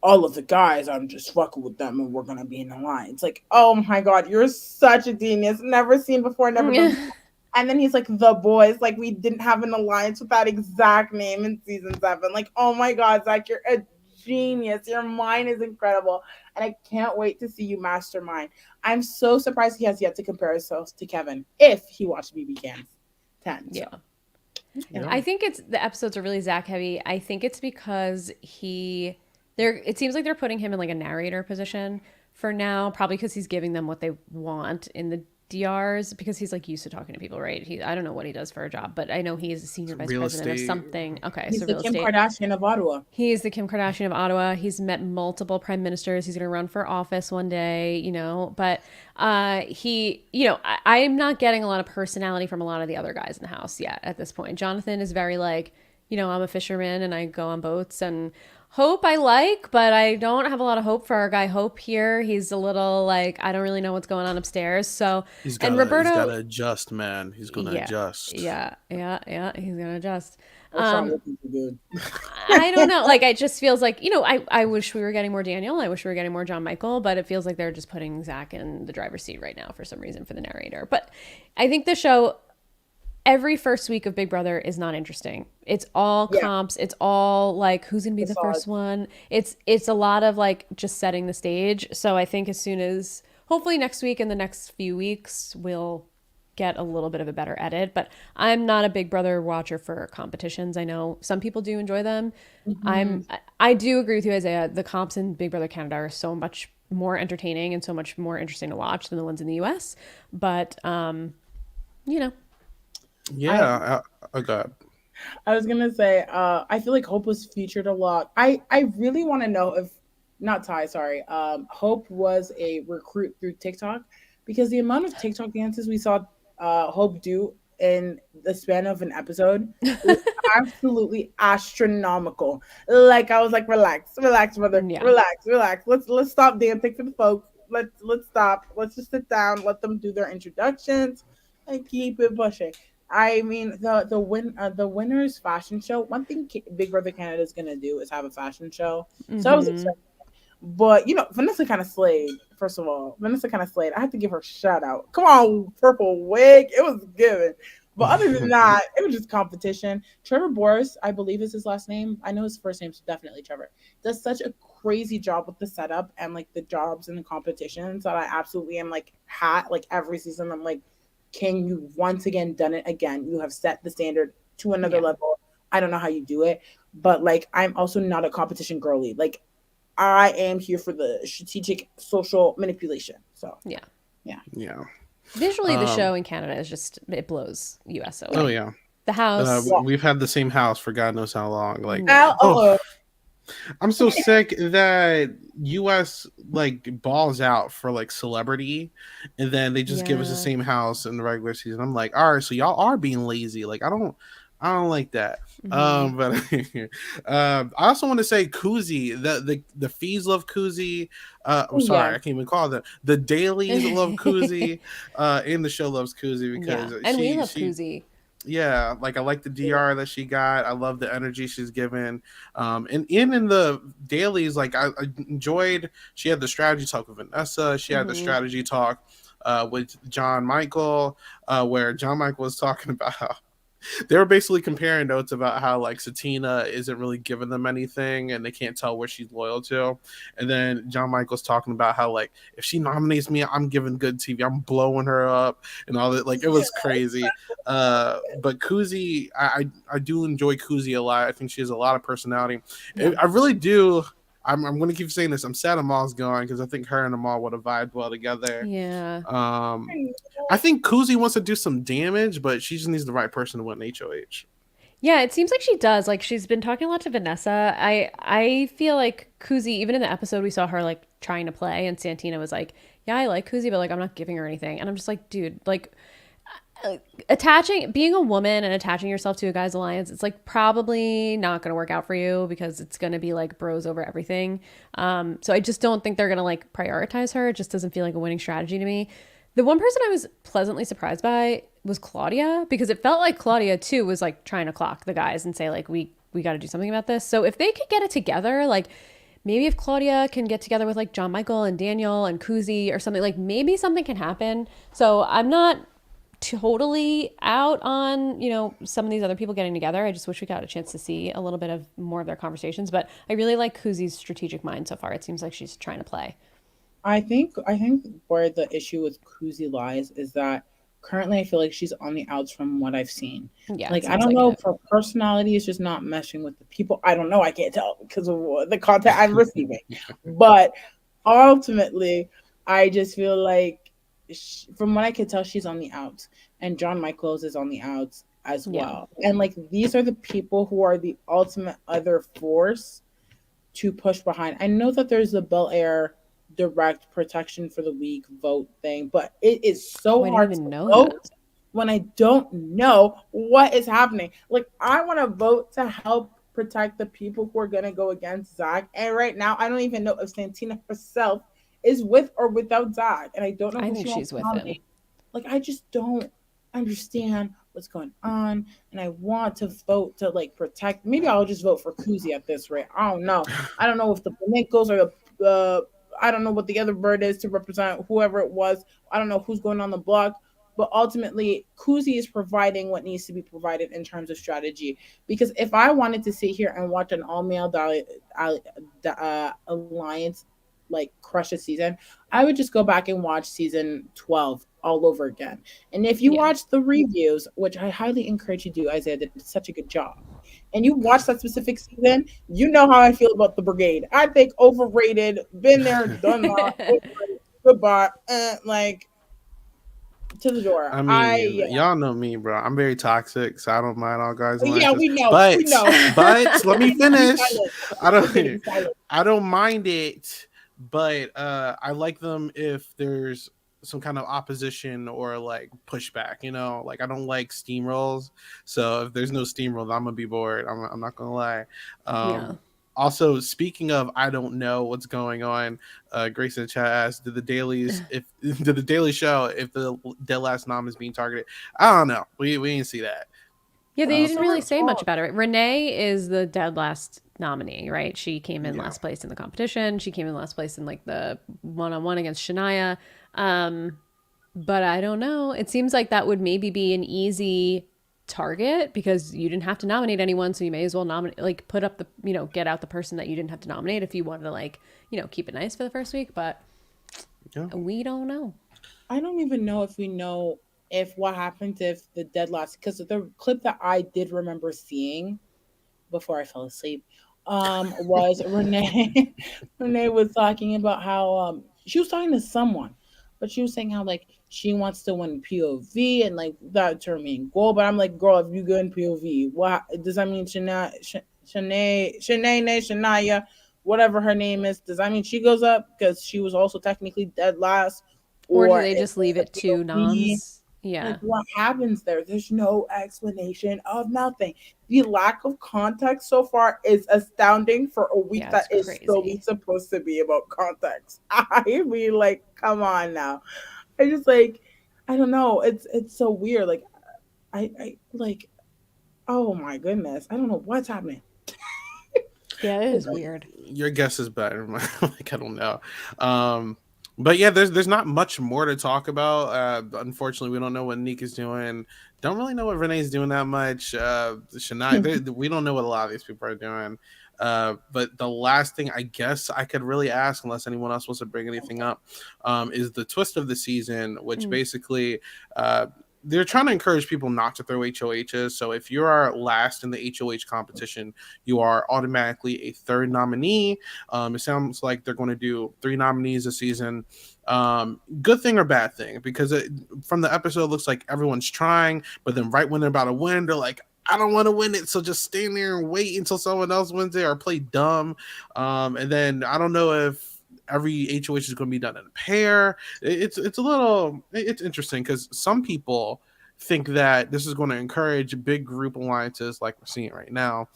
all of the guys, I'm just fucking with them, and we're gonna be in the line. It's like, oh my god, you're such a genius. Never seen before, never done. And then he's like, the boys, like we didn't have an alliance with that exact name in season 7. Like, oh my god, Zach, you're a genius. Your mind is incredible, and I can't wait to see you mastermind. I'm so surprised he has yet to compare himself to Kevin if he watched BB Can's 10. So. Yeah. Yeah. I think it's the episodes are really Zach heavy. I think it's because it seems like they're putting him in like a narrator position for now, probably because he's giving them what they want in the DRs because he's like used to talking to people, right? I don't know what he does for a job, but I know he is a senior vice Real president of estate. something. Okay, He's so the real Kim estate. Kardashian of Ottawa. He's the Kim Kardashian of Ottawa. He's met multiple prime ministers. He's going to run for office one day, but I'm not getting a lot of personality from a lot of the other guys in the house yet at this point. Jonathan is very like, I'm a fisherman and I go on boats, and Hope I like, but I don't have a lot of hope for our guy Hope here. He's a little like, I don't really know what's going on upstairs. So, He's Roberto, got to adjust, man. He's going to yeah, adjust. yeah, he's going to adjust. What's wrong with you, dude? I don't know. Like, it just feels like, I wish we were getting more Daniel. I wish we were getting more John Michael, but it feels like they're just putting Zach in the driver's seat right now for some reason for the narrator. But I think the show, every first week of Big Brother is not interesting. It's all comps. It's all like, who's going to be the first one? It's a lot of like just setting the stage. So I think as soon as, hopefully next week and the next few weeks, we'll get a little bit of a better edit. But I'm not a Big Brother watcher for competitions. I know some people do enjoy them. I do agree with you, Isaiah. The comps in Big Brother Canada are so much more entertaining and so much more interesting to watch than the ones in the US. But Yeah, I got. I was gonna say, I feel like Hope was featured a lot. I really want to know if not Ty, sorry, Hope was a recruit through TikTok, because the amount of TikTok dances we saw Hope do in the span of an episode was absolutely astronomical. Like I was like, relax, brother, relax. Let's stop dancing for the folks. Let's stop. Let's just sit down. Let them do their introductions and keep it pushing. I mean, the winners fashion show. One thing Big Brother Canada is gonna do is have a fashion show. So I was excited. But Vanessa kind of slayed. First of all, Vanessa kind of slayed. I have to give her a shout out. Come on, purple wig. It was given. But other than that, it was just competition. Trevor Boris, I believe is his last name. I know his first name's definitely Trevor. Does such a crazy job with the setup and like the jobs and the competitions that I absolutely am like every season. I'm like, King, you once again done it again. You have set the standard to another level. I don't know how you do it, but like I'm also not a competition girly. Like I am here for the strategic social manipulation. So yeah. Visually, the show in Canada is just, it blows US away. Oh yeah, the house. We've had the same house for God knows how long. Like, I'm so sick that US like balls out for like celebrity, and then they just give us the same house in the regular season. I'm like, all right, so y'all are being lazy. Like, I don't like that. But I also want to say Kuzi, the fees love Kuzi. I'm sorry, I can't even call them. The dailies love Kuzi, and the show loves Kuzi because we love Kuzi. Yeah, like I like the DR that she got. I love the energy she's given. And in the dailies, like I enjoyed. She had the strategy talk with Vanessa. She had the strategy talk with John Michael, where John Michael was talking about how they were basically comparing notes about how like Satina isn't really giving them anything and they can't tell where she's loyal to. And then John Michael's talking about how like if she nominates me, I'm giving good TV. I'm blowing her up and all that. Like it was crazy. But Kuzi, I do enjoy Kuzi a lot. I think she has a lot of personality. I really do. I'm going to keep saying this. I'm sad Amal's gone because I think her and Amal would have vibed well together. Yeah. I think Kuzi wants to do some damage, but she just needs the right person to win HOH. Yeah, it seems like she does. Like she's been talking a lot to Vanessa. I feel like Kuzi, even in the episode we saw her like trying to play, and Santina was like, "Yeah, I like Kuzi, but like I'm not giving her anything." And I'm just like, dude, like being a woman and attaching yourself to a guy's alliance, it's like probably not going to work out for you because it's going to be like bros over everything. So I just don't think they're going to like prioritize her. It just doesn't feel like a winning strategy to me. The one person I was pleasantly surprised by was Claudia, because it felt like Claudia too was like trying to clock the guys and say like we got to do something about this. So if they could get it together, like maybe if Claudia can get together with like John Michael and Daniel and Kuzi or something, like maybe something can happen. So I'm not totally out on, you know, some of these other people getting together. I just wish we got a chance to see a little bit of more of their conversations, but I really like Kuzi's strategic mind so far. It seems like she's trying to play. I think where the issue with Kuzi lies is that currently I feel like she's on the outs from what I've seen. Yeah, it Like I seems don't like know it. if her personality is just not meshing with the people. I don't know. I can't tell because of the content I'm receiving. But ultimately, I just feel like from what I can tell, she's on the outs, and John Michaels is on the outs as Yeah. well. And like these are the people who are the ultimate other force to push behind. I know that there's the Bel Air direct protection for the weak vote thing, but it is Oh, so I didn't hard to even know that. vote when I don't know what is happening. Like I want to vote to help protect the people who are gonna go against Zach. And right now I don't even know if Santina herself is with or without Zach. And I don't know I who think she wants she's to with him. nominate. Like I just don't understand what's going on, and I want to vote to like protect. Maybe I'll just vote for Kuzi at this rate. I don't know. I don't know if the Flamencos or the I don't know what the other bird is to represent whoever it was. I don't know who's going on the block. But ultimately, Kuzi is providing what needs to be provided in terms of strategy. Because if I wanted to sit here and watch an all male alliance like crush a season, I would just go back and watch season 12 all over again. And if you Yeah. watch the reviews, which I highly encourage you to do, Isaiah did such a good job, and you watch that specific season, you know how I feel about the Brigade. I think overrated, been there, done that, overrated, goodbye, like to the door. I I mean, yeah, y'all know me, bro. I'm very toxic, so I don't mind all guys' yeah, alliances. we But know. let me We're getting finish. silent. I We're getting don't silent. I don't mind it, but I like them if there's some kind of opposition or like pushback, you know? Like I don't like steamrolls. So if there's no steamroll, I'm gonna be bored. I'm not gonna lie. Yeah. Also, speaking of, I don't know what's going on. Grace in the chat asked, "Did the dailies if did the Daily Show if the dead last nom is being targeted?" I don't know. We didn't see that. Yeah, they These didn't are really say much all about it. Renee is the dead last nominee, right? She came in Yeah. last place in the competition. She came in last place in like the one-on-one against Shania. Um, but I don't know. It seems like that would maybe be an easy target because you didn't have to nominate anyone, so you may as well nominate, like put up the, you know, get out the person that you didn't have to nominate if you wanted to, like, you know, keep it nice for the first week. But Yeah. we don't know. I don't even know if we know if what happens if the dead last, because the clip that I did remember seeing before I fell asleep was Renee. Renee was talking about how she was talking to someone, but she was saying how like she wants to win POV and like that's her main goal. But I'm like, girl, if you go in POV, what does that mean? Shania, whatever her name is, does that mean she goes up because she was also technically dead last, Or do or they if just leave it's it a to POV? noms? Yeah. Like what happens there? There's no explanation of nothing. The lack of context so far is astounding for a week Yeah, that it's is solely crazy. supposed to be about context. I mean, like, come on now. I just like, I don't know. It's so weird. Like, I like, oh my goodness, I don't know what's happening. Yeah, it is weird. Your guess is better. Like I don't know. Um, but yeah, there's not much more to talk about. Unfortunately, we don't know what Nick is doing. Don't really know what Renee's doing that much. Shania, we don't know what a lot of these people are doing. But the last thing I guess I could really ask, unless anyone else wants to bring anything up, is the twist of the season, which Mm. basically they're trying to encourage people not to throw HOHs. So if you are last in the HOH competition, you are automatically a third nominee. It sounds like they're going to do 3 nominees this season. Good thing or bad thing? Because from the episode, it looks like everyone's trying, but then right when they're about to win, they're like, I don't want to win it, so just stand there and wait until someone else wins it or play dumb. And then I don't know if every HOH is going to be done in a pair. It's a little it's interesting because some people think that this is going to encourage big group alliances like we're seeing right now.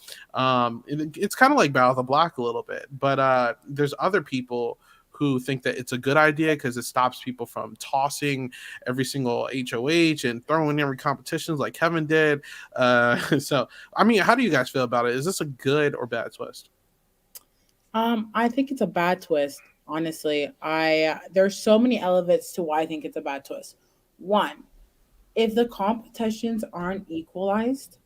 It's kind of like Battle of the Block a little bit, but there's other people who think that it's a good idea because it stops people from tossing every single HOH and throwing every competitions like Kevin did. So, I mean, how do you guys feel about it? Is this a good or bad twist? I think it's a bad twist. Honestly, I there's so many elements to why I think it's a bad twist. One, if the competitions aren't equalized,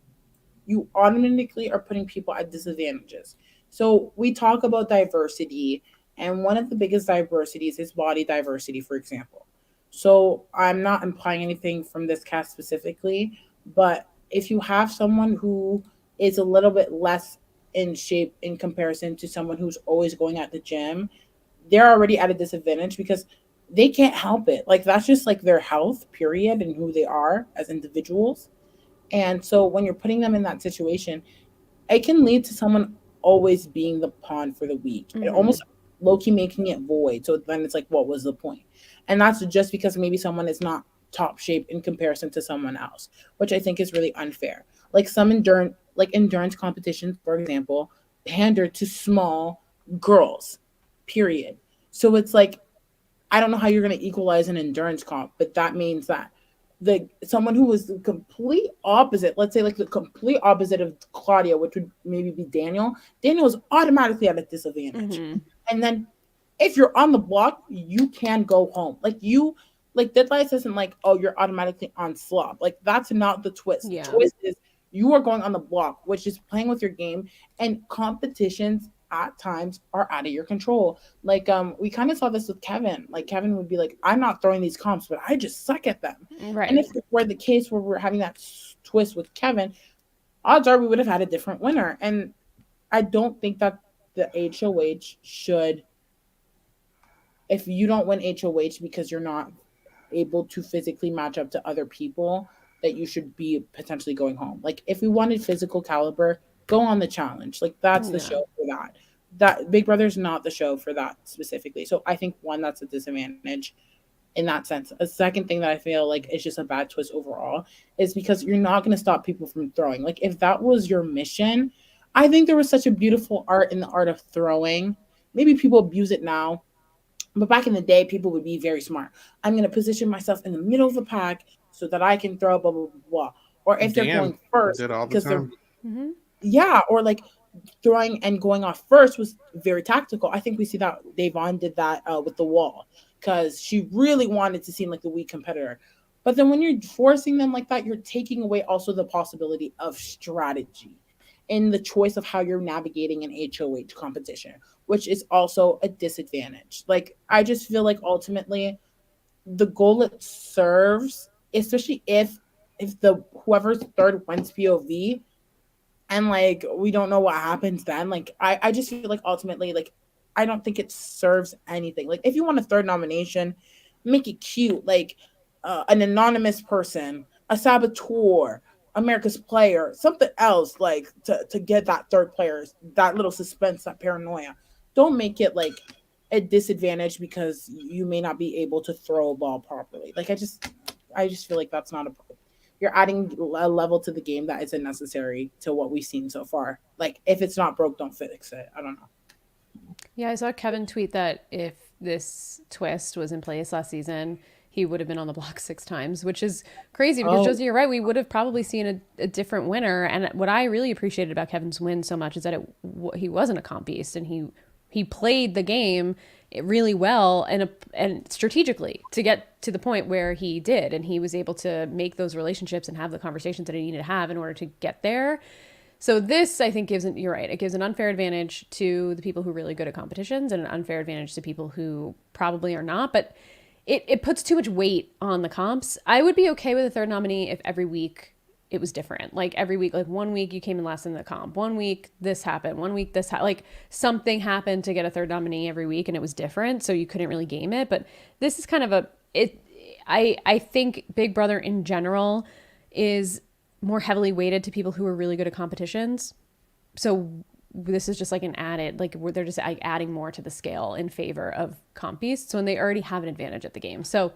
you automatically are putting people at disadvantages. So we talk about diversity, and one of the biggest diversities is body diversity, for example. So I'm not implying anything from this cast specifically, but if you have someone who is a little bit less in shape in comparison to someone who's always going at the gym, they're already at a disadvantage because they can't help it. Like that's just like their health, period, and who they are as individuals. And so when you're putting them in that situation, it can lead to someone always being the pawn for the weak. It Mm-hmm. almost low key making it void. So then it's like, what was the point? And that's just because maybe someone is not top shape in comparison to someone else, which I think is really unfair. Like endurance competitions, for example, pander to small girls, period. So it's like I don't know how you're going to equalize an endurance comp, but that means that the someone who was the complete opposite, let's say like the complete opposite of Claudia, which would maybe be Daniel, Daniel is automatically at a disadvantage. Mm-hmm. And then if you're on the block, you can go home. Like Deadlights isn't like, oh, you're automatically on slop. Like that's not the twist. The Yeah. twist is you are going on the block, which is playing with your game, and competitions at times are out of your control. Like we kind of saw this with Kevin. Like Kevin would be like, I'm not throwing these comps, but I just suck at them. And Right. if it were the case where we're having that twist with Kevin, odds are we would have had a different winner. And I don't think that the HOH should, if you don't win HOH because you're not able to physically match up to other people, that you should be potentially going home. Like if we wanted physical caliber, go on the challenge. Like that's the Yeah. show for that. That Big Brother's not the show for that specifically. So I think one, that's a disadvantage in that sense. A second thing that I feel like is just a bad twist overall is because you're not going to stop people from throwing. Like if that was your mission, I think there was such a beautiful art in the art of throwing. Maybe people abuse it now, but back in the day, people would be very smart. I'm going to position myself in the middle of the pack so that I can throw blah blah blah. Blah. Or if they're Dan going first, did all the because they're time. Mm-hmm. yeah, or like throwing and going off first was very tactical. I think we see that Davon did that with the wall because she really wanted to seem like the weak competitor. But then when you're forcing them like that, you're taking away also the possibility of strategy in the choice of how you're navigating an HOH competition, which is also a disadvantage. Like I just feel like ultimately the goal it serves, especially if the whoever's third wins POV, and like we don't know what happens then. Like I just feel like ultimately like I don't think it serves anything. Like if you want a third nomination, make it cute, like an anonymous person, a saboteur, America's player, something else, like to get that third player, that little suspense, that paranoia. Don't make it like a disadvantage because you may not be able to throw a ball properly. Like I just feel like that's not a, you're adding a level to the game that isn't necessary to what we've seen so far. Like if it's not broke, don't fix it. I don't know. Yeah, I saw Kevin tweet that if this twist was in place last season, he would have been on the block 6 times, which is crazy because Oh, Josie, you're right. We would have probably seen a different winner. And what I really appreciated about Kevin's win so much is that he wasn't a comp beast and he played the game really well and strategically to get to the point where he did, and he was able to make those relationships and have the conversations that he needed to have in order to get there. So this, I think, you're right. It gives an unfair advantage to the people who are really good at competitions and an unfair advantage to people who probably are not. But it puts too much weight on the comps. I would be okay with a third nominee if every week it was different. Like every week, like one week you came in last in the comp. One week this happened. One week this like something happened to get a third nominee every week and it was different. So you couldn't really game it. But this is kind of I think Big Brother in general is more heavily weighted to people who are really good at competitions. So this is just like an added, like they're just like adding more to the scale in favor of comp beasts when they already have an advantage at the game. So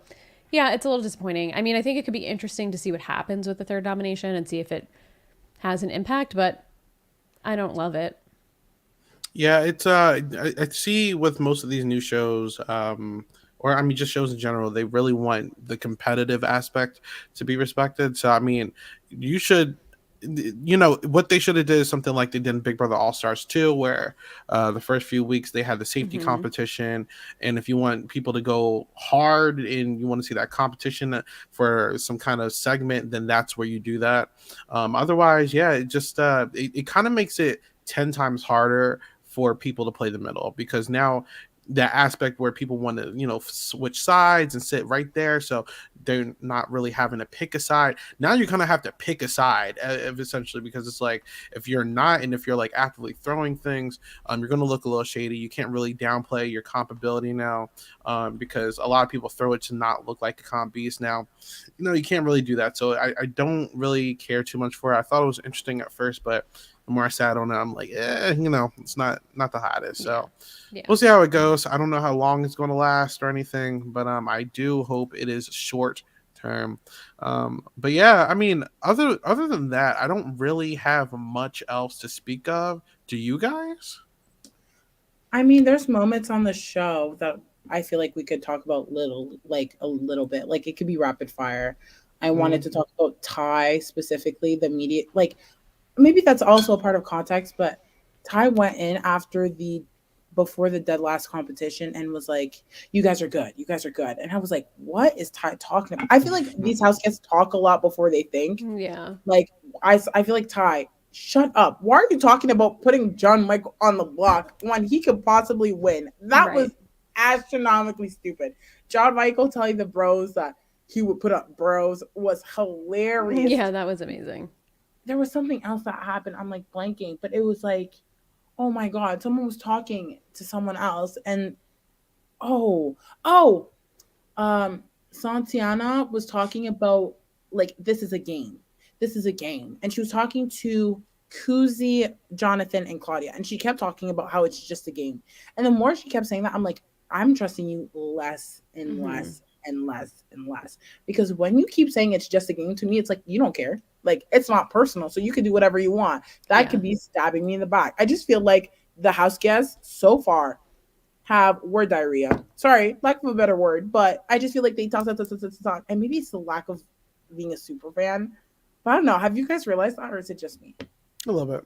yeah, it's a little disappointing. I mean, I think it could be interesting to see what happens with the third nomination and see if it has an impact, but I don't love it. Yeah, it's I see with most of these new shows, or I mean just shows in general, they really want the competitive aspect to be respected. So I mean, you should what they should have did is something like they did in Big Brother All Stars 2, where the first few weeks they had the safety Hmm. competition, and if you want people to go hard and you want to see that competition for some kind of segment, then that's where you do that. Otherwise, yeah, it kind of makes it 10 times harder for people to play the middle, because now that aspect where people want to switch sides and sit right there, so they're not really having to pick a side. Now you kind of have to pick a side, essentially, because it's like if you're not, and if you're like actively throwing things, you're going to look a little shady. You can't really downplay your comp ability now, because a lot of people throw it to not look like a comp beast now. You can't really do that, so I don't really care too much for it. I thought it was interesting at first, but the more I sat on it, I'm like, it's not the hottest. Yeah. So Yeah. we'll see how it goes. I don't know how long it's going to last or anything, but I do hope it is short term. But yeah, I mean, other than that, I don't really have much else to speak of. Do you guys? I mean, there's moments on the show that I feel like we could talk about a little bit. Like it could be rapid fire. I wanted Mm, to talk about Ty specifically, the media. Like maybe that's also a part of context, but Ty went in before the dead last competition and was like, "You guys are good. You guys are good." And I was like, "What is Ty talking about?" I feel like these house guests talk a lot before they think. Yeah. Like I feel like Ty, shut up. Why are you talking about putting John Michael on the block when he could possibly win? That was Right. astronomically stupid. John Michael telling the bros that he would put up bros was hilarious. Yeah, that was amazing. There was something else that happened. I'm like blanking, but it was like, oh my god, someone was talking to someone else, and oh, oh, um, Santiana was talking about like this is a game, this is a game, and she was talking to Kuzi, Jonathan, and Claudia, and she kept talking about how it's just a game. And the more she kept saying that, I'm like, I'm trusting you less and Hmm. less and less and less, because when you keep saying it's just a game, to me, it's like you don't care. Like it's not personal, so you can do whatever you want. That Yeah. could be stabbing me in the back. I just feel like the house guests so far have word diarrhea. Sorry, lack of a better word, but I just feel like they talk, and maybe it's the lack of being a super fan. But I don't know. Have you guys realized that, or is it just me? I love it.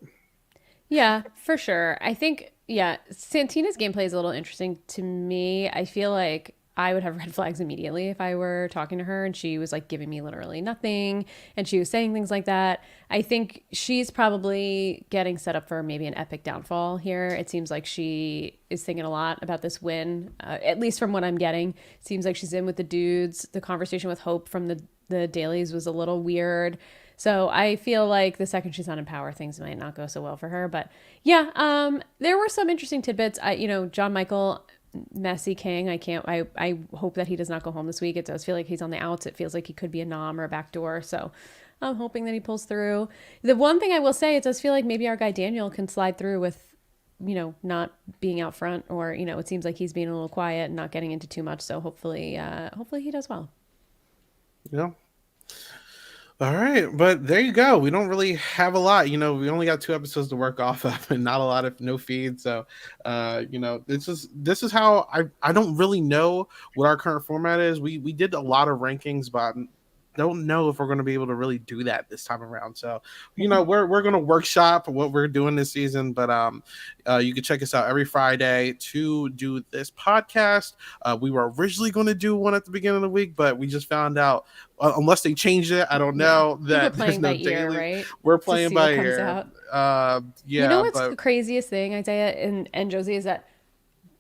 Yeah, for sure. I think, yeah, Santina's gameplay is a little interesting to me. I feel like I would have red flags immediately if I were talking to her and she was like giving me literally nothing and she was saying things like that. I think she's probably getting set up for maybe an epic downfall here. It seems like she is thinking a lot about this win, at least from what I'm getting. It seems like she's in with the dudes. The conversation with Hope from the dailies was a little weird. So I feel like the second she's not in power, things might not go so well for her. But yeah, there were some interesting tidbits. John Michael, messy king. I hope that he does not go home this week. It does feel like he's on the outs. It feels like he could be a nom or a backdoor. So I'm hoping that he pulls through. The one thing I will say, it does feel like maybe our guy Daniel can slide through with, not being out front, or it seems like he's being a little quiet and not getting into too much. So hopefully he does well. Yeah. All right, but there you go. We don't really have a lot. We only got 2 episodes to work off of, and not a lot of no feed. So, this is how I don't really know what our current format is. We did a lot of rankings, but I don't know if we're going to be able to really do that this time around. So, we're going to workshop what we're doing this season. But you can check us out every Friday to do this podcast. We were originally going to do one at the beginning of the week, but we just found out, unless they changed it, I don't Yeah. know, I think we're that there's playing by no ear, daily. right? We're To playing see by what comes ear. out. You know Yeah, what's but the craziest thing, Isaiah and Josie, is that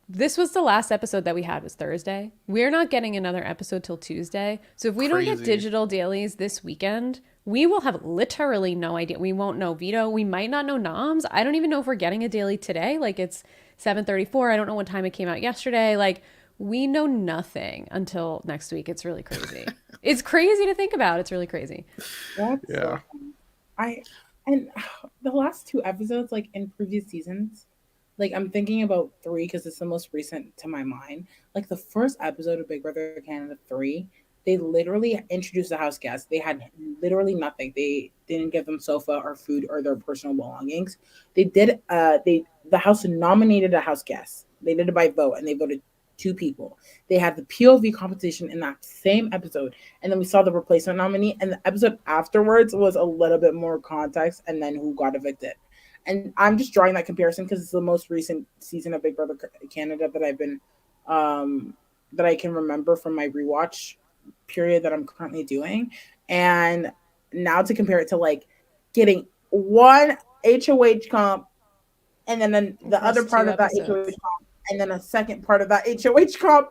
this was the last episode that we had was Thursday. We're not getting another episode till Tuesday. So if we don't get crazy. digital dailies this weekend, we will have literally no idea. We won't know Vito. We might not know Noms. I don't even know if we're getting a daily today. Like it's 7:34. I don't know what time it came out yesterday. Like we know nothing until next week. It's really crazy. It's crazy to think about. It's really crazy. That's Yeah. so funny. I and the last two episodes, like in previous seasons, like I'm thinking about three because it's the most recent to my mind. Like the first episode of Big Brother Canada 3, They literally introduced the house guests. They had literally nothing. They didn't give them sofa or food or their personal belongings. They did. The house nominated a house guest. They did it by vote, and they voted two people. They had the POV competition in that same episode, and then we saw the replacement nominee. And the episode afterwards was a little bit more context, and then who got evicted. And I'm just drawing that comparison because it's the most recent season of Big Brother Canada that I've been that I can remember from my rewatch period that I'm currently doing. And now to compare it to like getting one HOH comp and then the other part of that HOH comp and then a second part of that HOH comp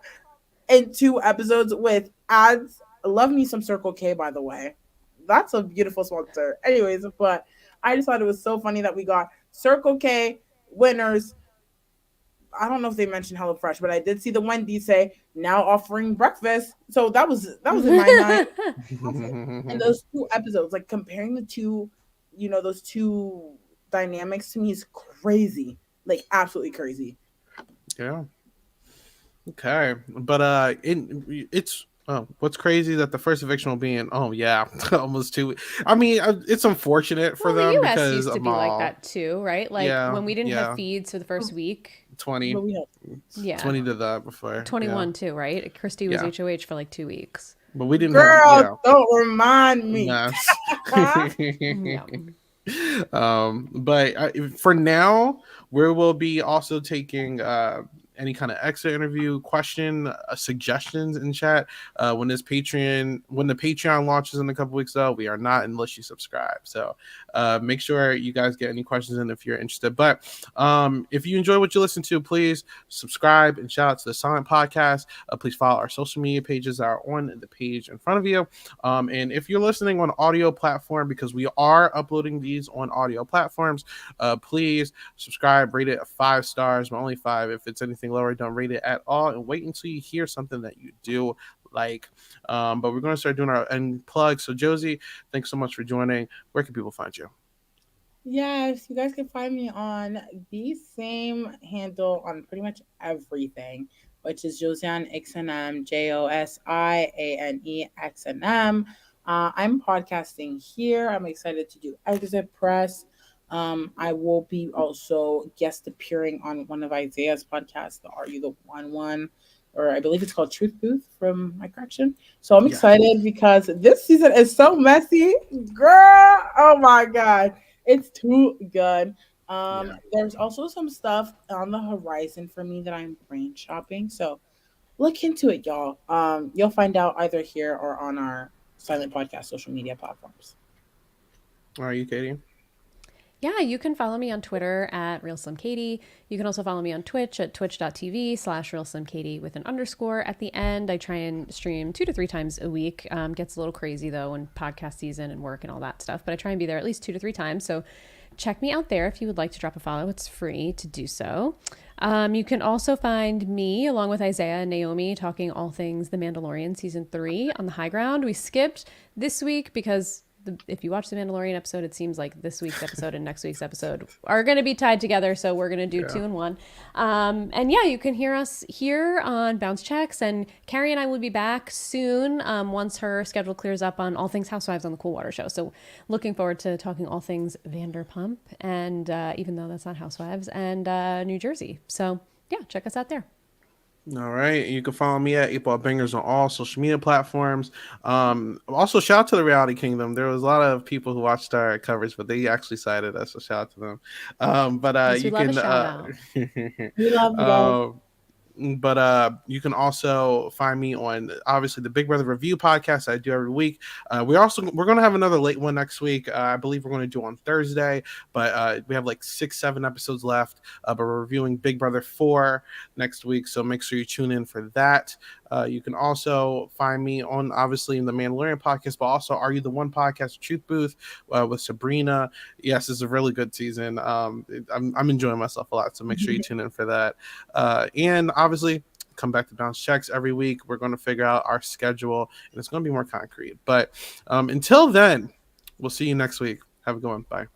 in 2 episodes with ads. Love me some Circle K, by the way. That's a beautiful sponsor. Anyways, but I just thought it was so funny that we got Circle K winners. I don't know if they mentioned HelloFresh, but I did see the Wendy's say now offering breakfast. So that was in my mind. And those 2 episodes, like comparing the two, those 2 dynamics to me is crazy, like absolutely crazy. Yeah. Okay, but it's what's crazy that the first eviction will be in almost 2 weeks. I mean, it's unfortunate for them the US because used to be like that too, right? Like when we didn't have feeds for the first week. 20 to that before 21 too, right? Christy was HOH for like 2 weeks, but we didn't don't remind me. Yes. But for now we will be also taking any kind of extra interview question suggestions in chat when the Patreon launches in a couple weeks. Though we are not unless you subscribe, so make sure you guys get any questions in if you're interested. But if you enjoy what you listen to, please subscribe and shout out to the Silent Podcast. Please follow our social media pages that are on the page in front of you, and if you're listening on audio platform, because we are uploading these on audio platforms, please subscribe, rate it 5 stars, but only 5. If it's anything lower, don't rate it at all, and wait until you hear something that you do like. But we're going to start doing our end plug. So Josie, thanks so much for joining. Where can people find you? Yes, you guys can find me on the same handle on pretty much everything, which is Josiane XNM, JOSIANEXNM. I'm podcasting here. I'm excited to do Exit Press. I will be also guest appearing on one of Isaiah's podcasts, the Are You the One, or I believe it's called Truth Booth from my correction. So I'm excited because this season is so messy. Girl, oh my God. It's too good. There's also some stuff on the horizon for me that I'm brain shopping. So look into it, y'all. You'll find out either here or on our Silent Podcast social media platforms. Are you, Katie? Yeah, you can follow me on Twitter at RealSlimKatie. You can also follow me on Twitch at twitch.tv/RealSlimKatie with an underscore at the end. I try and stream 2 to 3 times a week. Gets a little crazy though in podcast season and work and all that stuff, but I try and be there at least 2 to 3 times. So check me out there if you would like to drop a follow. It's free to do so. You can also find me along with Isaiah and Naomi talking all things The Mandalorian season 3 on the High Ground. We skipped this week because if you watch the Mandalorian episode, it seems like this week's episode and next week's episode are going to be tied together. So we're going to do 2 in 1. And yeah, you can hear us here on Bounce Checks, and Carrie and I will be back soon once her schedule clears up on all things Housewives on the Cool Water Show. So looking forward to talking all things Vanderpump, and even though that's not Housewives, and New Jersey. So yeah, check us out there. All right. You can follow me at 8Ball Bangers on all social media platforms. Also, shout out to the Reality Kingdom. There was a lot of people who watched our coverage, but they actually cited us, so shout out to them. Yes, you can. We love you guys. But you can also find me on obviously the Big Brother Review podcast I do every week. We're going to have another late one next week. I believe we're going to do on Thursday, but we have like 6-7 episodes left. But we're reviewing Big Brother 4 next week, so make sure you tune in for that. You can also find me on obviously in the Mandalorian podcast, but also Are You the One podcast, Truth Booth with Sabrina. Yes, it's a really good season. I'm enjoying myself a lot, so make sure you tune in for that. And obviously come back to Bounce Checks every week. We're going to figure out our schedule, and it's going to be more concrete. But until then, we'll see you next week. Have a good one. Bye.